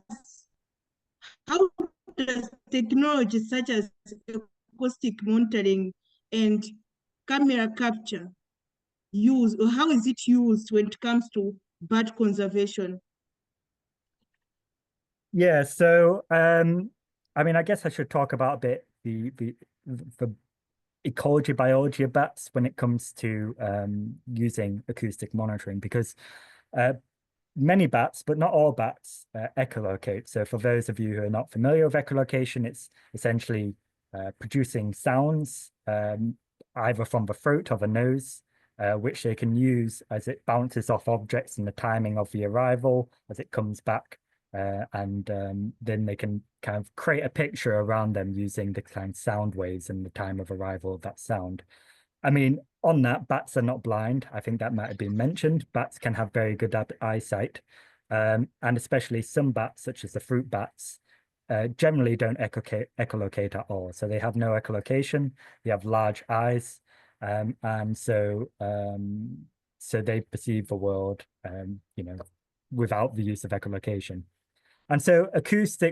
how does technology such as acoustic monitoring and camera capture or how is it used when it comes to bird conservation? Yeah, so I mean, I guess I should talk about a bit the ecology biology of bats when it comes to using acoustic monitoring, because many bats, but not all bats, echolocate. So for those of you who are not familiar with echolocation, it's essentially producing sounds either from the throat or the nose, which they can use as it bounces off objects and the timing of the arrival as it comes back. And then they can kind of create a picture around them using the kind of sound waves and the time of arrival of that sound. I mean, on that, bats are not blind. I think that might have been mentioned. Bats can have very good eyesight. And especially some bats, such as the fruit bats, generally don't echolocate at all. So they have no echolocation. They have large eyes. And so they perceive the world, without the use of echolocation. And so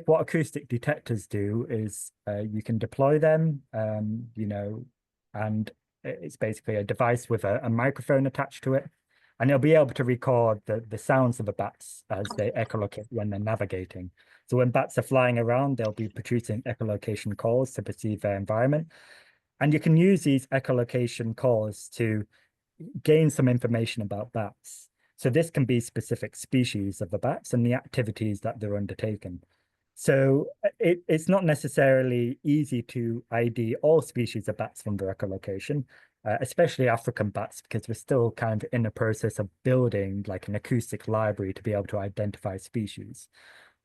what acoustic detectors do is you can deploy them, and it's basically a device with a microphone attached to it. And they'll be able to record the sounds of the bats as they echolocate when they're navigating. So when bats are flying around, they'll be producing echolocation calls to perceive their environment. And you can use these echolocation calls to gain some information about bats. So this can be specific species of the bats and the activities that they're undertaking. So it's not necessarily easy to ID all species of bats from their echolocation, especially African bats, because we're still kind of in the process of building like an acoustic library to be able to identify species.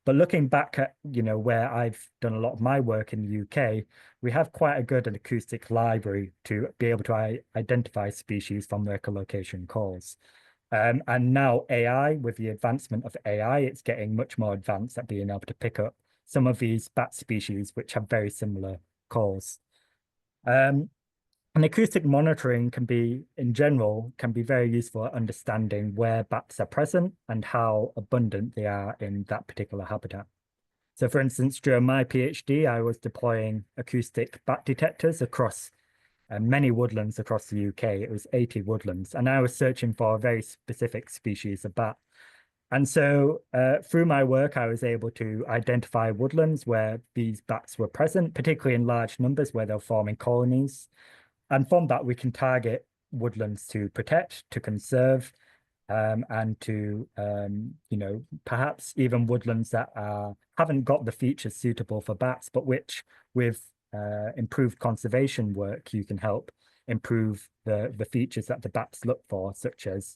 But looking back at, where I've done a lot of my work in the UK, we have quite a good acoustic library to be able to identify species from their echolocation calls. And now AI, with the advancement of AI, it's getting much more advanced at being able to pick up some of these bat species which have very similar calls. And acoustic monitoring in general, can be very useful at understanding where bats are present and how abundant they are in that particular habitat. So for instance, during my PhD, I was deploying acoustic bat detectors across many woodlands across the UK. It was 80 woodlands, and I was searching for a very specific species of bat. And so through my work, I was able to identify woodlands where these bats were present, particularly in large numbers where they're forming colonies. And from that, we can target woodlands to protect, to conserve, and to, perhaps even woodlands that haven't got the features suitable for bats, but which with improved conservation work, you can help improve the features that the bats look for, such as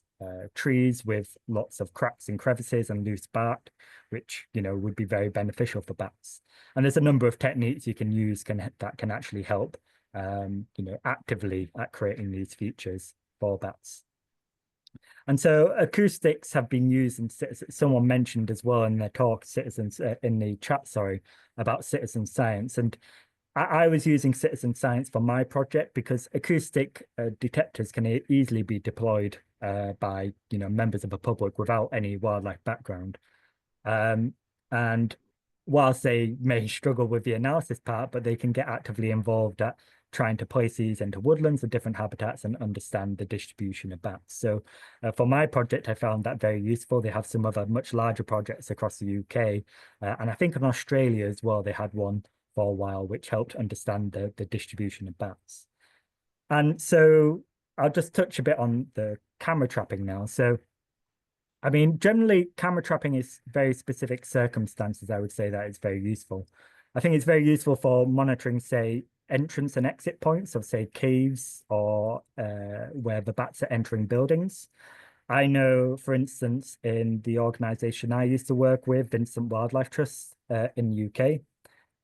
trees with lots of cracks and crevices and loose bark, which, would be very beneficial for bats. And there's a number of techniques you can use that can actually help actively at creating these features for bats. And so acoustics have been used, and someone mentioned as well in their talk, in the chat, sorry, about citizen science. And I was using citizen science for my project because acoustic detectors can easily be deployed by members of the public without any wildlife background. And whilst they may struggle with the analysis part, but they can get actively involved at trying to place these into woodlands and different habitats and understand the distribution of bats. So for my project, I found that very useful. They have some other much larger projects across the UK. And I think in Australia as well, they had one for a while, which helped understand the distribution of bats. And so I'll just touch a bit on the camera trapping now. So I mean, generally, camera trapping is very specific circumstances. I would say that it's very useful. I think it's very useful for monitoring, say, entrance and exit points of, say, caves or where the bats are entering buildings. I know, for instance, in the organization I used to work with, Vincent Wildlife Trust in the UK,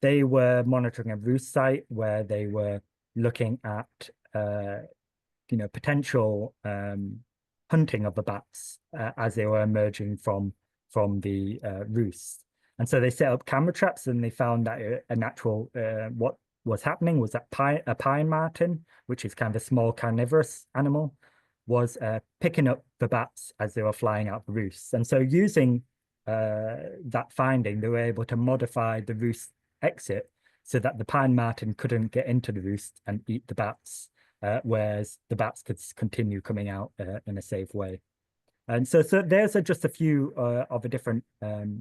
they were monitoring a roost site where they were looking at, potential hunting of the bats as they were emerging from the roost. And so they set up camera traps, and they found that what was happening was that a pine marten, which is kind of a small carnivorous animal, was picking up the bats as they were flying out the roosts. And so using that finding, they were able to modify the roost exit so that the pine marten couldn't get into the roost and eat the bats, whereas the bats could continue coming out in a safe way. And so there's just a few of the different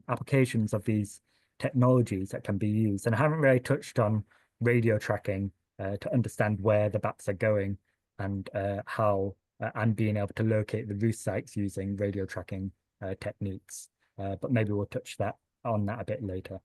applications of these technologies that can be used. And I haven't really touched on radio tracking to understand where the bats are going and how and being able to locate the roost sites using radio tracking techniques. But maybe we'll touch on that a bit later.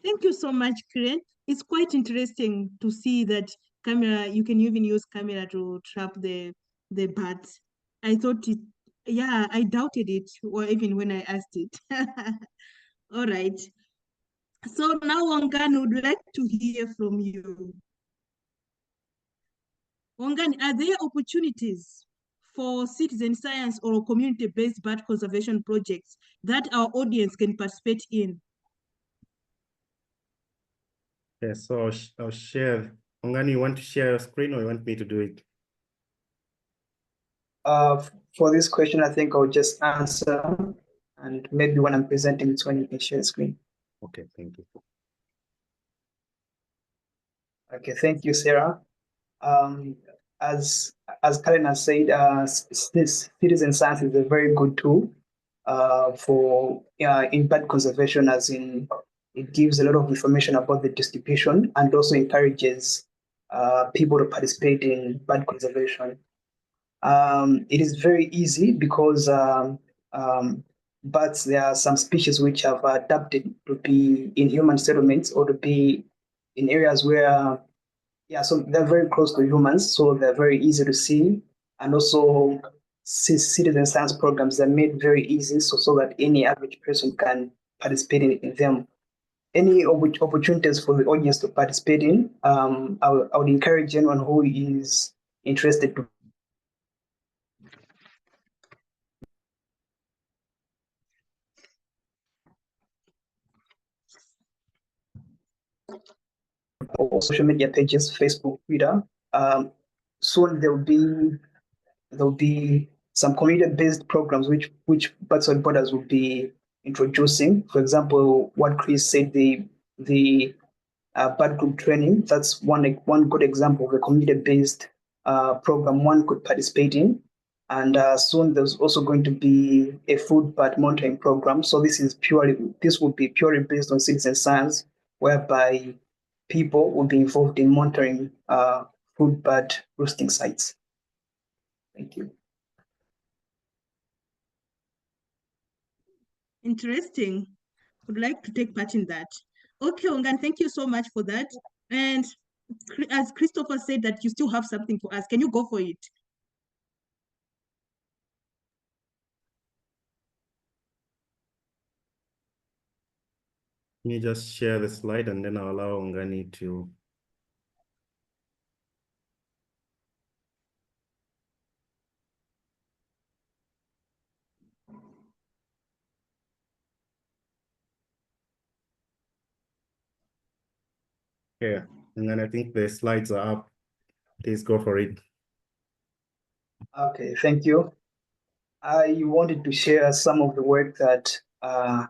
Thank you so much, Kiren. It's quite interesting to see that camera. You can even use camera to trap the birds. I thought it, yeah, I doubted it, or even when I asked it. All right. So now, Wangani, would like to hear from you. Wangani, are there opportunities for citizen science or community-based bird conservation projects that our audience can participate in? Yes, so I'll share. Ongani, you want to share your screen or you want me to do it? For this question, I think I'll just answer, and maybe when I'm presenting, it's when you can share the screen. Okay, thank you. Okay, thank you, Sarah. As Karen has said, this citizen science is a very good tool for in bird conservation, as in it gives a lot of information about the distribution and also encourages people to participate in bird conservation. It is very easy because birds, there are some species which have adapted to be in human settlements or to be in areas where, yeah, so they're very close to humans, so they're very easy to see. And also, citizen science programs are made very easy so that any average person can participate in them. Any opportunities for the audience to participate in, I would encourage anyone who is interested to or social media pages, Facebook, Twitter. Soon there'll be some community-based programs which Birds Without Borders will be introducing. For example, what Chris said, the bird group training. That's one good example of a community-based program one could participate in. And soon there's also going to be a food bird monitoring program. So this will be purely based on citizen science, whereby people will be involved in monitoring food bird roosting sites. Thank you. Interesting. Would like to take part in that. Okay, Ongan, thank you so much for that. And as Christopher said that you still have something for us, can you go for it? Can you just share the slide and then I'll allow Ongani to. Yeah, and then I think the slides are up. Please go for it. Okay, thank you. I wanted to share some of the work that I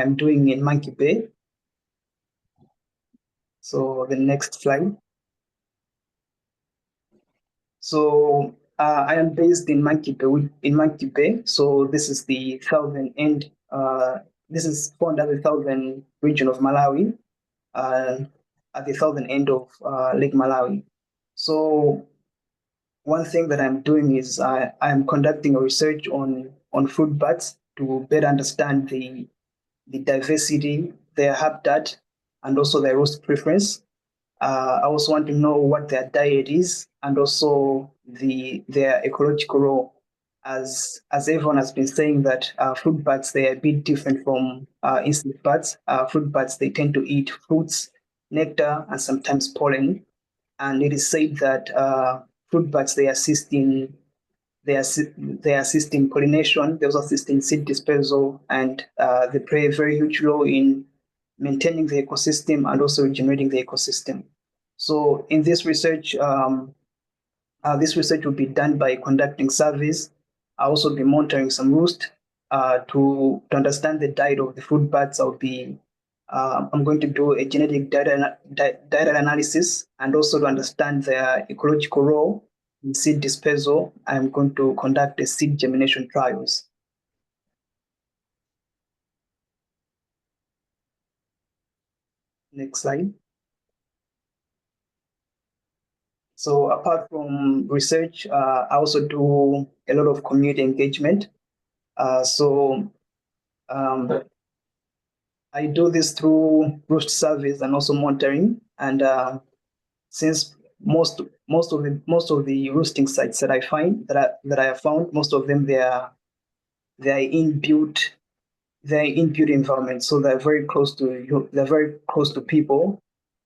am doing in Monkey Bay. So the next slide. So I am based in Monkey Bay. So this is the southern end. This is found at the southern region of Malawi, at the southern end of Lake Malawi. So one thing that I'm doing is I am conducting a research on fruit bats to better understand the diversity, their habitat, and also their roost preference. I also want to know what their diet is and also their ecological role. As everyone has been saying that fruit bats, they are a bit different from insect bats. Fruit bats, they tend to eat fruits, nectar, and sometimes pollen. And it is said that fruit bats, they assist in pollination. They also assist in seed dispersal, and they play a very huge role in maintaining the ecosystem and also regenerating the ecosystem. So in this research will be done by conducting surveys. I'll also be monitoring some roost to understand the diet of the fruit bats. I'm going to do a genetic data analysis and also to understand their ecological role in seed dispersal. I'm going to conduct a seed germination trials. Next slide. So apart from research, I also do a lot of community engagement. I do this through roost surveys and also monitoring. And since most of the roosting sites that I have found, most of them they are inbuilt environment, so they're very close to you. They're very close to people.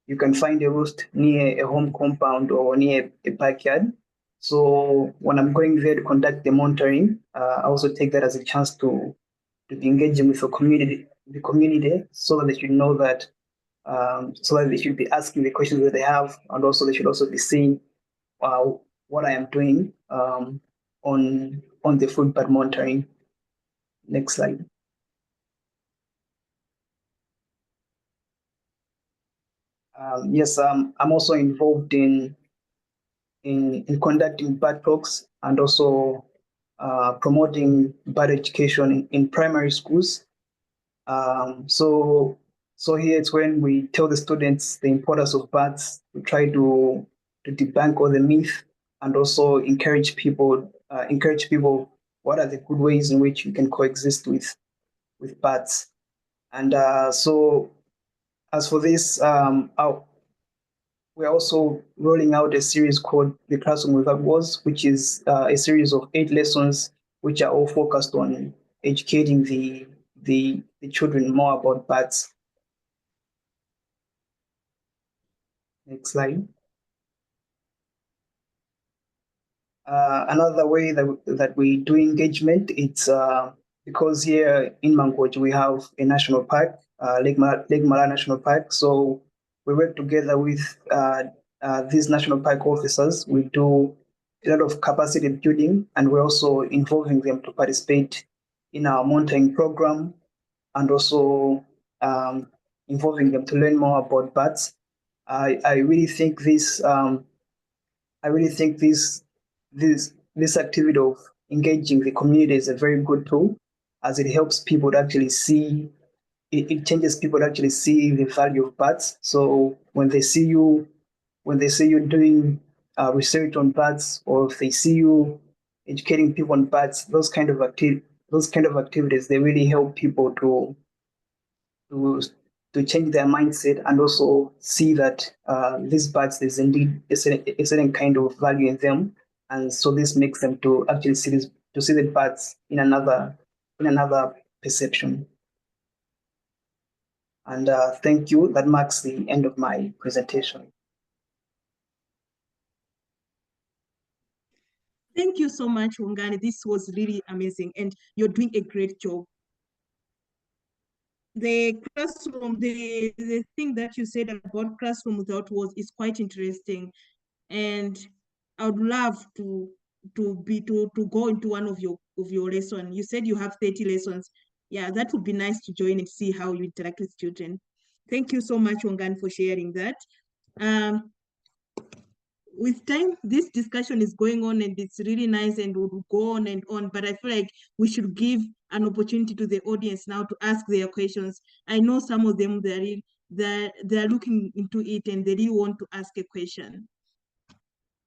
You can find a roost near a home compound or near a backyard. So when I'm going there to conduct the monitoring, I also take that as a chance to be engaging with the community, so that they should know that, so that they should be asking the questions that they have, and also they should also be seeing what I am doing on the food bed monitoring. Next slide. Yes, I'm also involved in conducting bird talks and also promoting bird education in primary schools. So here it's when we tell the students the importance of birds. We try to debunk all the myths and also encourage people what are the good ways in which you can coexist with birds. And so as for this, we're also rolling out a series called The Classroom Without Walls, which is a series of 8 lessons, which are all focused on educating the children more about birds. Next slide. Another way that we do engagement, it's because here in Mangochi we have a national park, Lake Mara National Park. So we work together with these national park officers. We do a lot of capacity building, and we're also involving them to participate in our monitoring program, and also involving them to learn more about birds. I really think this this activity of engaging the community is a very good tool, as it helps people to actually see. It changes people to actually see the value of birds. So when they see you doing research on birds, or if they see you educating people on birds, those kind of activities, they really help people to change their mindset and also see that these birds, there's indeed a certain kind of value in them, and so this makes them to actually see the birds in another perception. And thank you. That marks the end of my presentation. Thank you so much, Wongani. This was really amazing, and you're doing a great job. The classroom, the thing that you said about classroom without walls is quite interesting, and I would love to go into one of your lessons. You said you have 30 lessons. Yeah, that would be nice to join and see how you interact with children. Thank you so much, Wongani, for sharing that. With time, this discussion is going on and it's really nice and will go on and on, but I feel like we should give an opportunity to the audience now to ask their questions. I know some of them, they're looking into it and they really want to ask a question.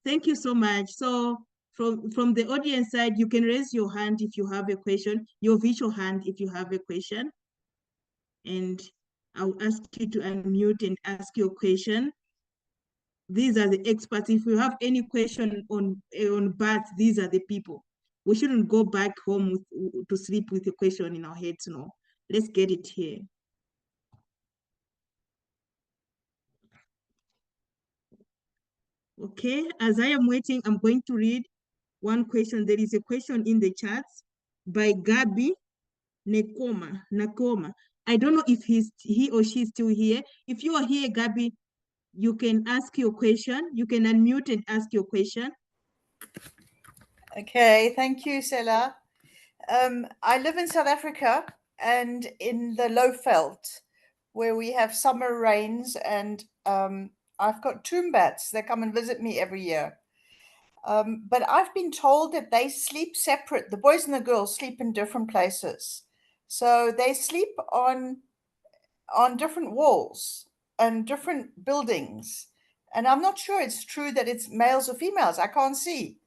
Thank you so much. So from the audience side, you can raise your hand if you have a question, your virtual hand if you have a question, and I'll ask you to unmute and ask your question. These are the experts. If you have any question on birds, these are the people. We shouldn't go back home to sleep with a question in our heads. No, let's get it here. Okay, as I am waiting, I'm going to read one question. There is a question in the chat by Gabi Nakoma. I don't know if he or she is still here. If you are here, Gabi, you can ask your question. You can unmute and ask your question. Okay, thank you, Sela. I live in South Africa and in the Lowveld, where we have summer rains, and I've got tombats that come and visit me every year. But I've been told that they sleep separate. The boys and the girls sleep in different places. So they sleep on different walls and different buildings. And I'm not sure it's true that it's males or females. I can't see.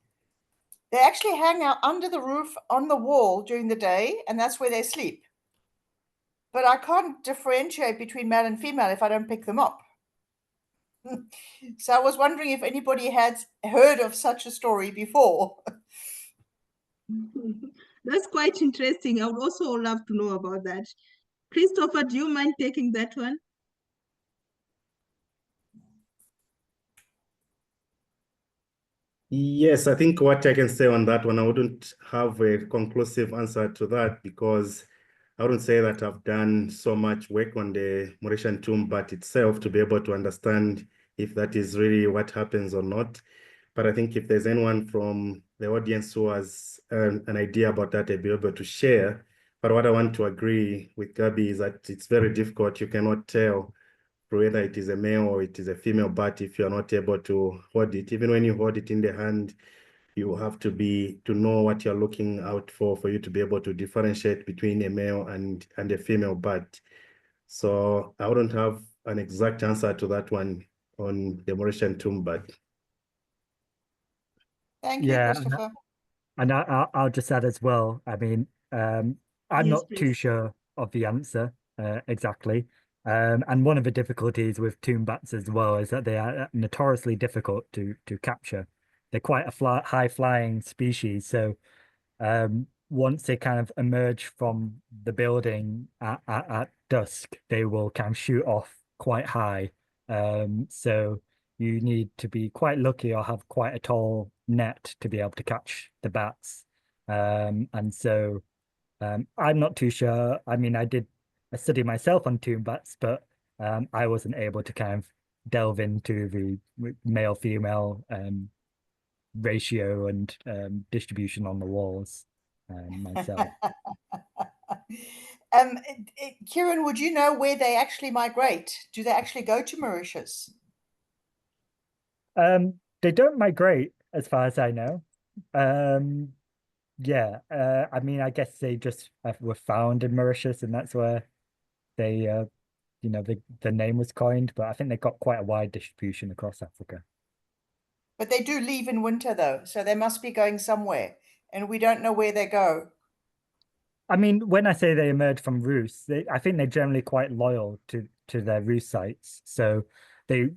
They actually hang out under the roof on the wall during the day, and that's where they sleep. But I can't differentiate between male and female if I don't pick them up. So I was wondering if anybody had heard of such a story before. That's quite interesting. I would also love to know about that. Christopher, do you mind taking that one? Yes, I think what I can say on that one, I wouldn't have a conclusive answer to that because I wouldn't say that I've done so much work on the Mauritian tomb bat itself to be able to understand if that is really what happens or not. But I think if there's anyone from the audience who has an idea about that, I'd be able to share. But what I want to agree with Gabby is that it's very difficult. You cannot tell whether it is a male or it is a female bat if you're not able to hold it. Even when you hold it in the hand, you have to know what you're looking out for you to be able to differentiate between a male and a female bat. So I wouldn't have an exact answer to that one on the Mauritian tomb bat. Thank you, Yeah, Christopher. and I'll just add as well. I mean, I'm Yes, not too please. sure of the answer exactly. And one of the difficulties with tomb bats as well is that they are notoriously difficult to capture. They're quite a high flying species, so once they kind of emerge from the building at dusk, they will kind of shoot off quite high. So you need to be quite lucky or have quite a tall net to be able to catch the bats. And so I'm not too sure. I mean, I did a study myself on tomb bats, but I wasn't able to kind of delve into the male-female ratio and distribution on the walls myself. Kieran, would you know where they actually migrate? Do they actually go to Mauritius? They don't migrate as far as I know. Yeah, I mean, I guess they just were found in Mauritius, and that's where they, the name was coined. But I think they've got quite a wide distribution across Africa. But they do leave in winter, though, so they must be going somewhere, and we don't know where they go. I mean, when I say they emerge from roosts, I think they're generally quite loyal to their roost sites. So they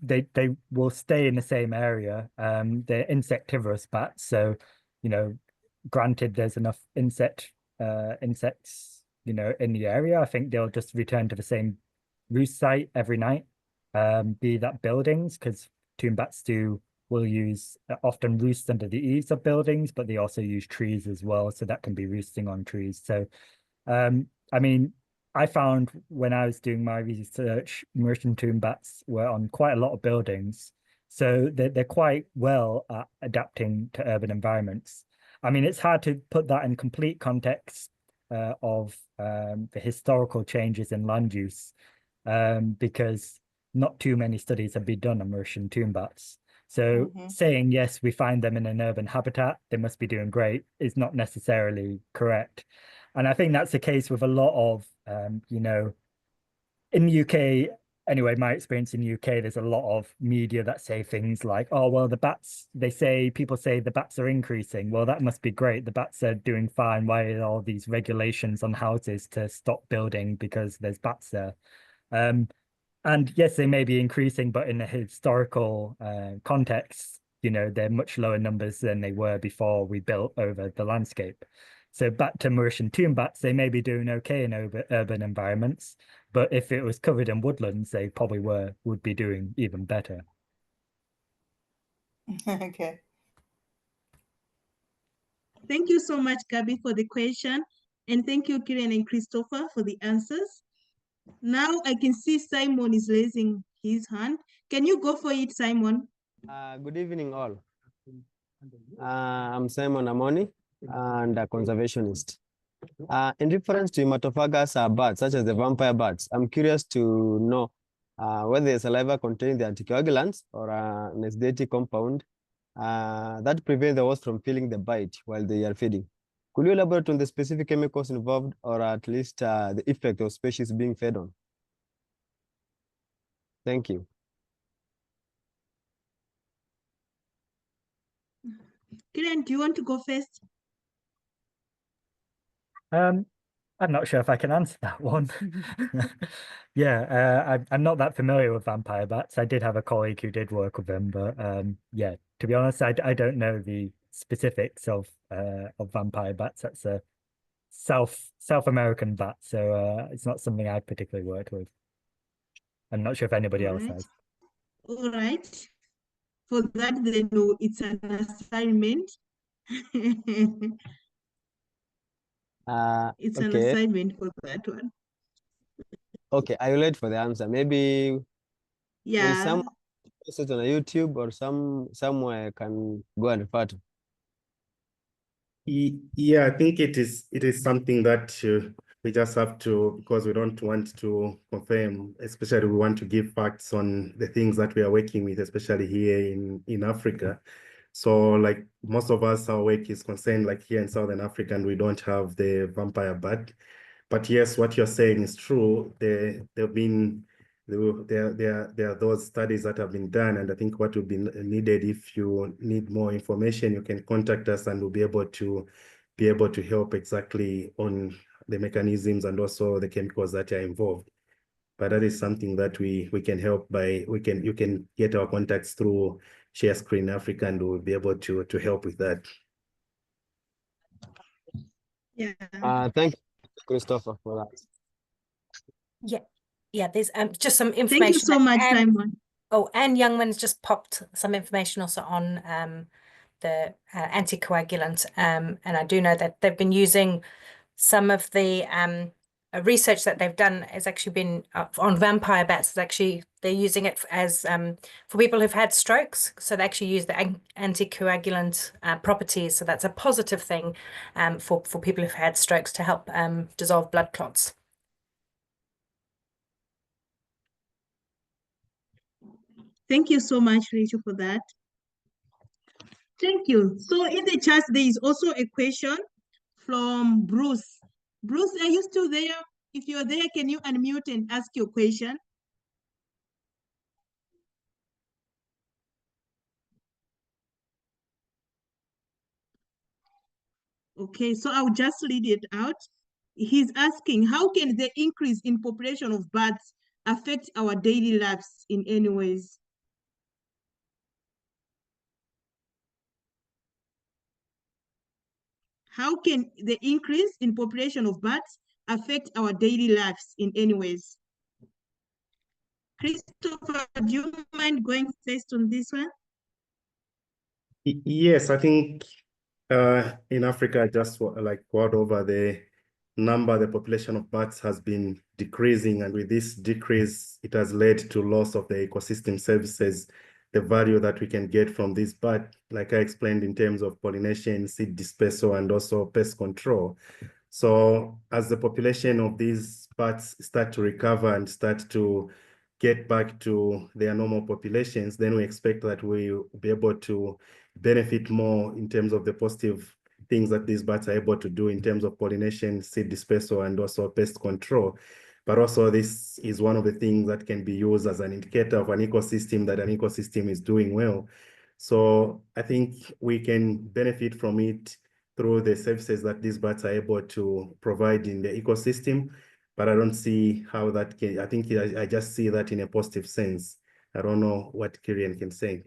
will stay in the same area. They're insectivorous bats, so granted there's enough insects, in the area, I think they'll just return to the same roost site every night. Be that buildings, because tomb bats will use often roost under the eaves of buildings, but they also use trees as well, so that can be roosting on trees. So I mean, I found when I was doing my research, Mauritian tomb bats were on quite a lot of buildings, so they're quite well at adapting to urban environments. I mean, it's hard to put that in complete context of the historical changes in land use, because not too many studies have been done on Mauritian tomb bats. So saying, yes, we find them in an urban habitat, they must be doing great, is not necessarily correct. And I think that's the case with a lot of, in the UK, anyway, my experience in the UK, there's a lot of media that say things like, oh, well, people say the bats are increasing. Well, that must be great. The bats are doing fine. Why are all these regulations on houses to stop building because there's bats there? And yes, they may be increasing, but in a historical context, they're much lower numbers than they were before we built over the landscape. So back to Mauritian tomb bats, they may be doing okay in urban environments, but if it was covered in woodlands, they probably would be doing even better. Okay. Thank you so much, Gabby, for the question. And thank you, Kieran and Christopher, for the answers. Now I can see Simon is raising his hand. Can you go for it, Simon? Good evening, all. I'm Simon Amoni and a conservationist. In reference to hematophagous bats, such as the vampire bats, I'm curious to know whether the saliva contains the anticoagulants or an anesthetic compound that prevent the host from feeling the bite while they are feeding. Could you elaborate on the specific chemicals involved, or at least the effect of species being fed on? Thank you. Kieran, do you want to go first? I'm not sure if I can answer that one. Yeah, I'm not that familiar with vampire bats. I did have a colleague who did work with them, but yeah, to be honest, I don't know the specifics of vampire bats. That's a South American bat, so it's not something I particularly worked with. I'm not sure if anybody else has. All right. For that, they know it's an assignment. It's an Okay. assignment for that one. Okay, I will wait for the answer. Maybe when Yeah. someone posts it on YouTube or somewhere I can go and refer to. Yeah, I think it is something that we just have to, because we don't want to confirm, especially we want to give facts on the things that we are working with, especially here in Africa. So like most of us, our work is concerned like here in Southern Africa, and we don't have the vampire bat. But yes, what you're saying is true. There are those studies that have been done, and I think what will be needed, if you need more information, you can contact us, and we'll be able to help exactly on the mechanisms and also the chemicals that are involved. But that is something that we can help by, you can get our contacts through Share Screen Africa, and we'll be able to help with that. Yeah. Thank you, Christopher, for that. Yeah, there's just some information. Thank you so much, Simon. Oh, Anne Youngman's just popped some information also on the anticoagulant. And I do know that they've been using some of the research that they've done has actually been on vampire bats. They're using it as for people who've had strokes. So they actually use the anticoagulant properties. So that's a positive thing for people who've had strokes to help dissolve blood clots. Thank you so much, Rachel, for that. Thank you. So in the chat, there is also a question from Bruce. Bruce, are you still there? If you're there, can you unmute and ask your question? Okay, so I'll just read it out. He's asking, how can the increase in population of bats affect our daily lives in any ways? How can the increase in population of bats affect our daily lives in any ways? Christopher, do you mind going first on this one? Yes, I think in Africa, just like world over, the population of bats has been decreasing, and with this decrease, it has led to loss of the ecosystem services, the value that we can get from this bat, like I explained, in terms of pollination, seed dispersal, and also pest control. So as the population of these bats start to recover and start to get back to their normal populations, then we expect that we will be able to benefit more in terms of the positive things that these bats are able to do in terms of pollination, seed dispersal, and also pest control. But also this is one of the things that can be used as an indicator of an ecosystem, that an ecosystem is doing well. So I think we can benefit from it through the services that these bats are able to provide in the ecosystem. But I don't see how that can, I think I just see that in a positive sense. I don't know what Kirian can say.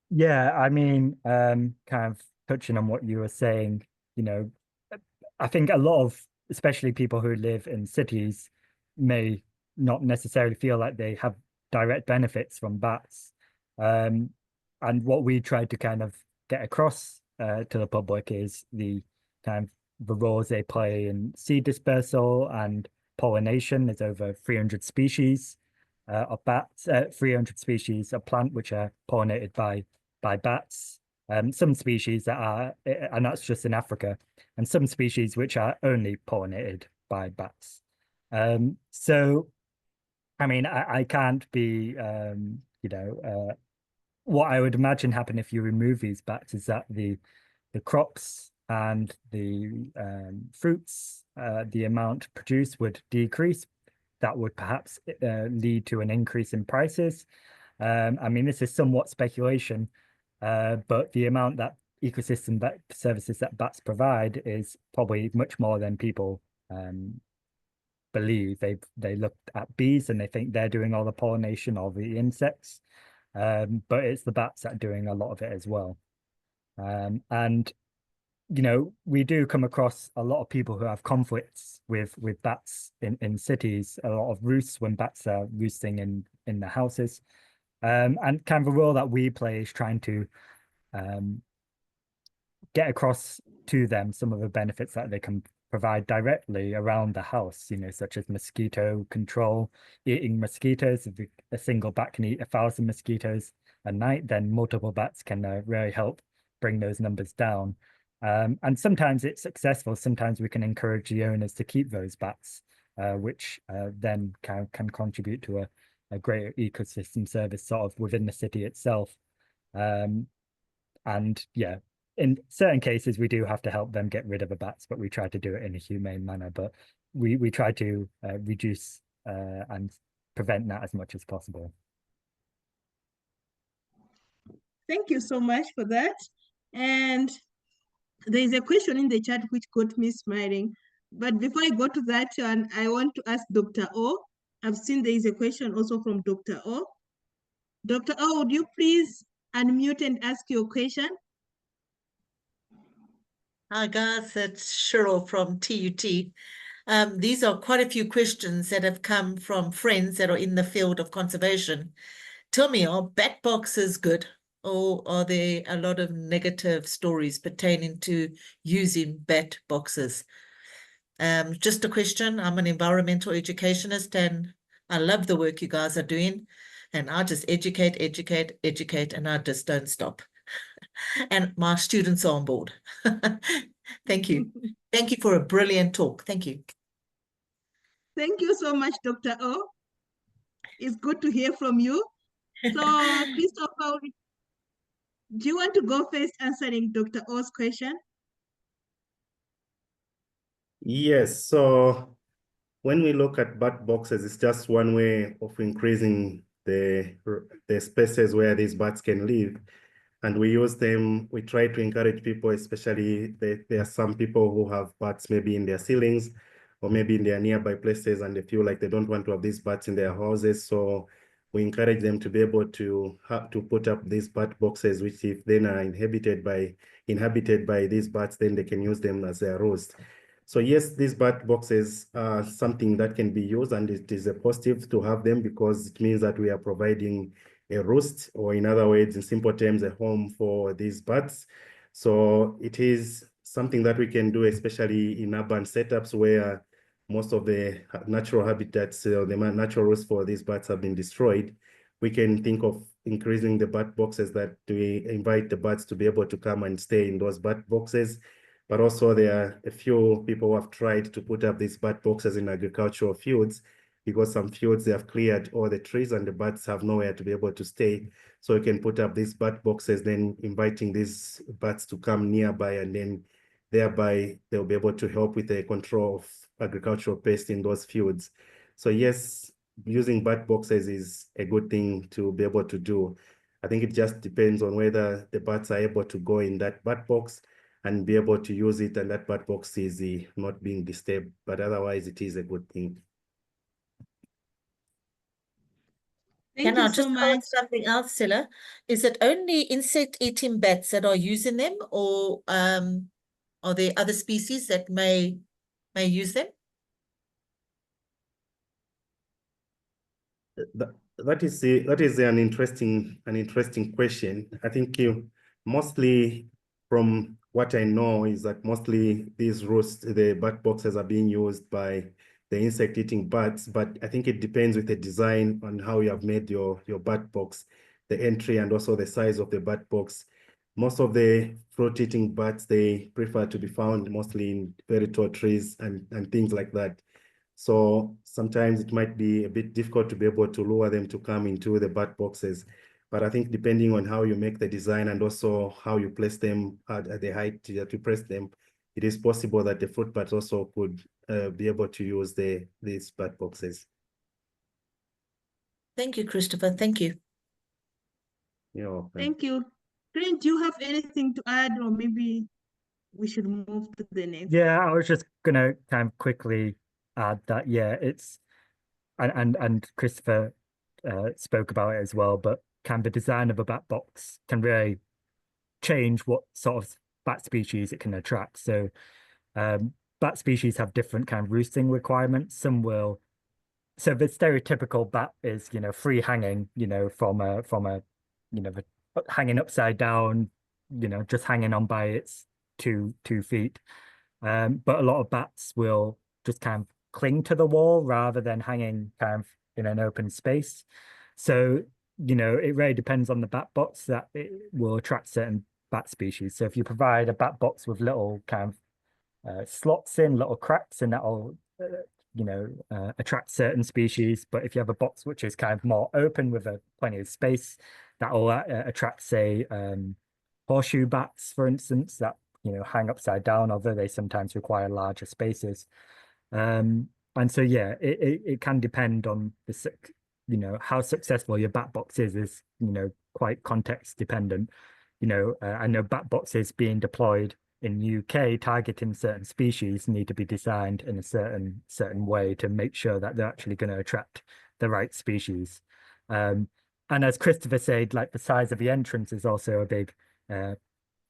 Yeah, I mean, kind of touching on what you were saying, you know, I think a lot of, especially people who live in cities, may not necessarily feel like they have direct benefits from bats. And what we tried to kind of get across to the public is the kind of the roles they play in seed dispersal and pollination. There's over 300 species of bats, 300 species of plant which are pollinated by bats. Some species that are, and that's just in Africa, and some species which are only pollinated by bats. So, I mean, I can't be, you know, what I would imagine happen if you remove these bats is that the crops and the fruits, the amount produced would decrease. That would perhaps lead to an increase in prices. I mean, this is somewhat speculation, but the amount that ecosystem that services that bats provide is probably much more than people believe. They look at bees and they think they're doing all the pollination, all the insects, but it's the bats that are doing a lot of it as well. And you know, we do come across a lot of people who have conflicts with bats in cities, a lot of roosts when bats are roosting in the houses. And kind of a role that we play is trying to get across to them some of the benefits that they can provide directly around the house, you know, such as mosquito control, eating mosquitoes. If a single bat can eat 1,000 mosquitoes a night, then multiple bats can really help bring those numbers down. And sometimes it's successful. Sometimes we can encourage the owners to keep those bats, which then can contribute to a greater ecosystem service sort of within the city itself. And yeah, in certain cases, we do have to help them get rid of the bats, but we try to do it in a humane manner. But we try to reduce and prevent that as much as possible. Thank you so much for that. And there is a question in the chat which got me smiling. But before I go to that one, I want to ask Dr. O. I've seen there is a question also from Dr. O. Dr. O, would you please unmute and ask your question? Hi guys, it's Cheryl from TUT. These are quite a few questions that have come from friends that are in the field of conservation. Tell me, are bat boxes good, or are there a lot of negative stories pertaining to using bat boxes? Just a question. I'm an environmental educationist and I love the work you guys are doing. And I just educate, and I just don't stop. And my students are on board. Thank you. Thank you for a brilliant talk. Thank you. Thank you so much, Dr. O. It's good to hear from you. So, Christopher, do you want to go first answering Dr. O's question? Yes, so when we look at bat boxes, it's just one way of increasing the spaces where these bats can live. And we use them, we try to encourage people, especially there are some people who have bats maybe in their ceilings or maybe in their nearby places, and they feel like they don't want to have these bats in their houses. So we encourage them to be able to have to put up these bat boxes, which if then are inhabited by these bats, then they can use them as their roost. So yes, these bat boxes are something that can be used, and it is a positive to have them because it means that we are providing a roost, or in other words, in simple terms, a home for these bats. So it is something that we can do, especially in urban setups where most of the natural habitats, the natural roosts for these bats have been destroyed. We can think of increasing the bat boxes that we invite the bats to be able to come and stay in those bat boxes. But also there are a few people who have tried to put up these bat boxes in agricultural fields, because some fields they have cleared all the trees and the bats have nowhere to be able to stay. So you can put up these bat boxes, then inviting these bats to come nearby, and then thereby they'll be able to help with the control of agricultural pests in those fields. So yes, using bat boxes is a good thing to be able to do. I think it just depends on whether the bats are able to go in that bat box and be able to use it, and that bat box is not being disturbed, but otherwise it is a good thing. Thank you so much. Ask something else, Stella? Is it only insect-eating bats that are using them, or are there other species that may use them? That is an interesting question. I think mostly from what I know is that mostly these roosts, the bat boxes, are being used by the insect-eating bats, but I think it depends with the design on how you have made your bat box, the entry, and also the size of the bat box. Most of the fruit-eating bats, they prefer to be found mostly in very tall trees and things like that. So sometimes it might be a bit difficult to be able to lure them to come into the bat boxes. But I think depending on how you make the design and also how you place them at the height that you place them, it is possible that the fruit bats also could be able to use these bat boxes. Thank you, Christopher. Thank you. You're welcome. Thank you. Grant, do you have anything to add, or maybe we should move to the next? Yeah, I was just gonna kind of quickly add that, yeah, it's and Christopher spoke about it as well, but can the design of a bat box can really change what sort of bat species it can attract. So bat species have different kind of roosting requirements. Some will, so the stereotypical bat is, you know, free hanging, you know, from a you know, hanging upside down, you know, just hanging on by its two feet. But a lot of bats will just kind of cling to the wall rather than hanging kind of in an open space. So, you know, it really depends on the bat box that it will attract certain bat species. So if you provide a bat box with little kind of slots in, little cracks, and that'll, you know, attract certain species. But if you have a box which is kind of more open with plenty of space, that'll attract, say, horseshoe bats, for instance, that, you know, hang upside down, although they sometimes require larger spaces. And so, yeah, it can depend on the, you know, how successful your bat box is, you know, quite context dependent. You know, I know bat boxes being deployed in UK targeting certain species need to be designed in a certain way to make sure that they're actually going to attract the right species. And as Christopher said, like the size of the entrance is also a big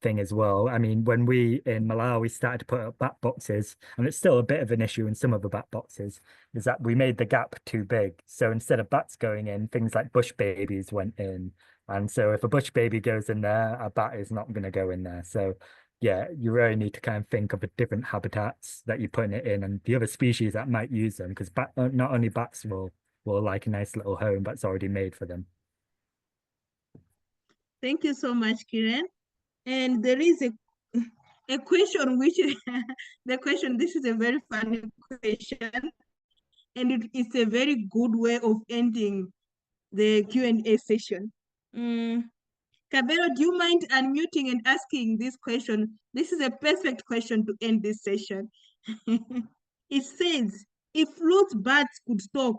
thing as well. I mean, when we in Malawi started to put up bat boxes, and it's still a bit of an issue in some of the bat boxes, is that we made the gap too big. So instead of bats going in, things like bush babies went in. And so if a bush baby goes in there, a bat is not going to go in there. So yeah, you really need to kind of think of the different habitats that you're putting it in and the other species that might use them, because not only bats will like a nice little home that's already made for them. Thank you so much, Kiran. And there is a question which the question, this is a very funny question, and it's a very good way of ending the Q&A session. Cabello, do you mind unmuting and asking this question? This is a perfect question to end this session. It says, if loose bats could talk,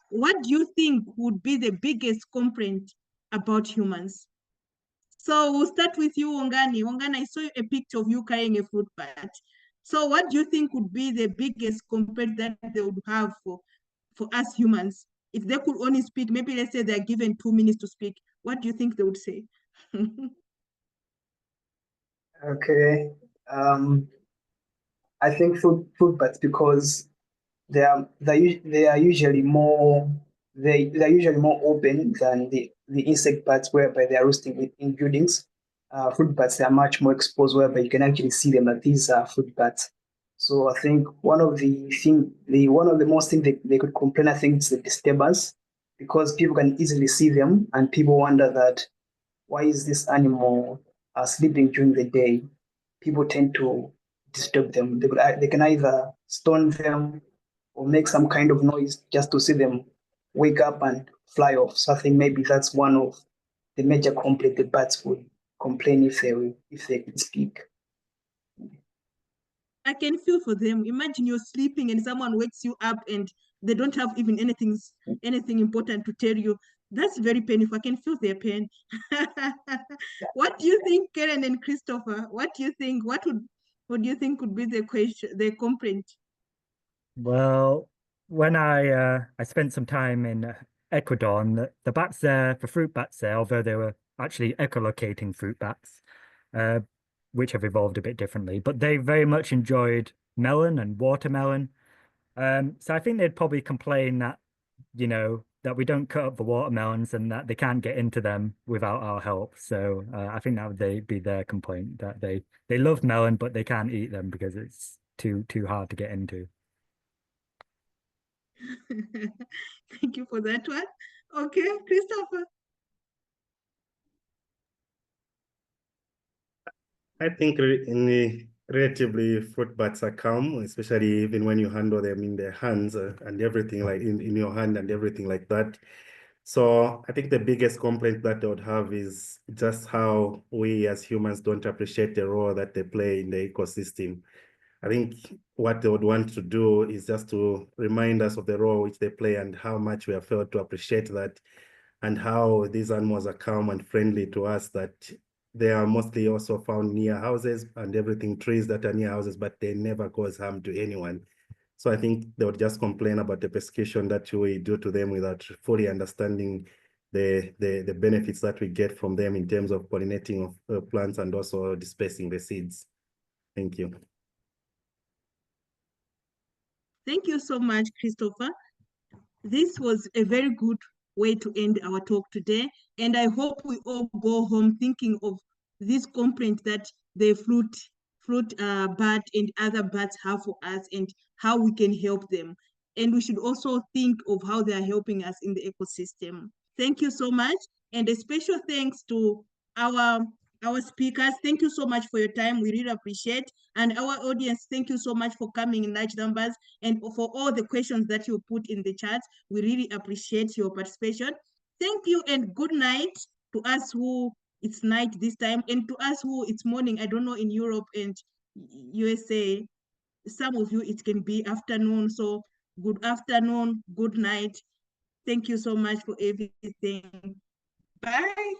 what do you think would be the biggest complaint about humans? So we'll start with you, Wongani. Wongani, I saw a picture of you carrying a fruit bat. So what do you think would be the biggest complaint that they would have for us humans? If they could only speak, maybe let's say they're given 2 minutes to speak, what do you think they would say? Okay. I think fruit bats, because they are usually more they're usually more open than the insect bats, whereby they are roosting in buildings. Fruit bats, they are much more exposed, whereby you can actually see them that these are fruit bats. So I think one of the most things they could complain, I think, is the disturbance, because people can easily see them and people wonder that why is this animal sleeping during the day? People tend to disturb them. They can either stone them or make some kind of noise just to see them wake up and fly off. So I think maybe that's one of the major complaints the bats would complain if they could speak. I can feel for them. Imagine you're sleeping and someone wakes you up and they don't have even anything important to tell you. That's very painful. I can feel their pain. What do you think, Karen and Christopher? What do you think? What do you think would be the complaint? Well, when I spent some time in Ecuador, and the bats there, the fruit bats there, although they were actually echolocating fruit bats, which have evolved a bit differently, but they very much enjoyed melon and watermelon. So I think they'd probably complain that, you know, that we don't cut up the watermelons and that they can't get into them without our help. So I think that would be their complaint, that they love melon, but they can't eat them because it's too hard to get into. Thank you for that one. Okay, Christopher. I think relatively fruit bats are calm, especially even when you handle them in their hands and everything, like in your hand and everything like that. So I think the biggest complaint that they would have is just how we as humans don't appreciate the role that they play in the ecosystem. I think what they would want to do is just to remind us of the role which they play and how much we have failed to appreciate that, and how these animals are calm and friendly to us, that they are mostly also found near houses and everything, trees that are near houses, but they never cause harm to anyone. So I think they would just complain about the persecution that we do to them without fully understanding the benefits that we get from them in terms of pollinating of plants and also dispersing the seeds. Thank you. Thank you so much, Christopher. This was a very good way to end our talk today. And I hope we all go home thinking of this complaint that the fruit bat and other bats have for us and how we can help them. And we should also think of how they are helping us in the ecosystem. Thank you so much. And a special thanks to our speakers. Thank you so much for your time. We really appreciate. And our audience, thank you so much for coming in large numbers and for all the questions that you put in the chat. We really appreciate your participation. Thank you and good night to us who it's night this time, and to us who it's morning. I don't know, in Europe and USA, some of you it can be afternoon. So good afternoon, good night. Thank you so much for everything. Bye.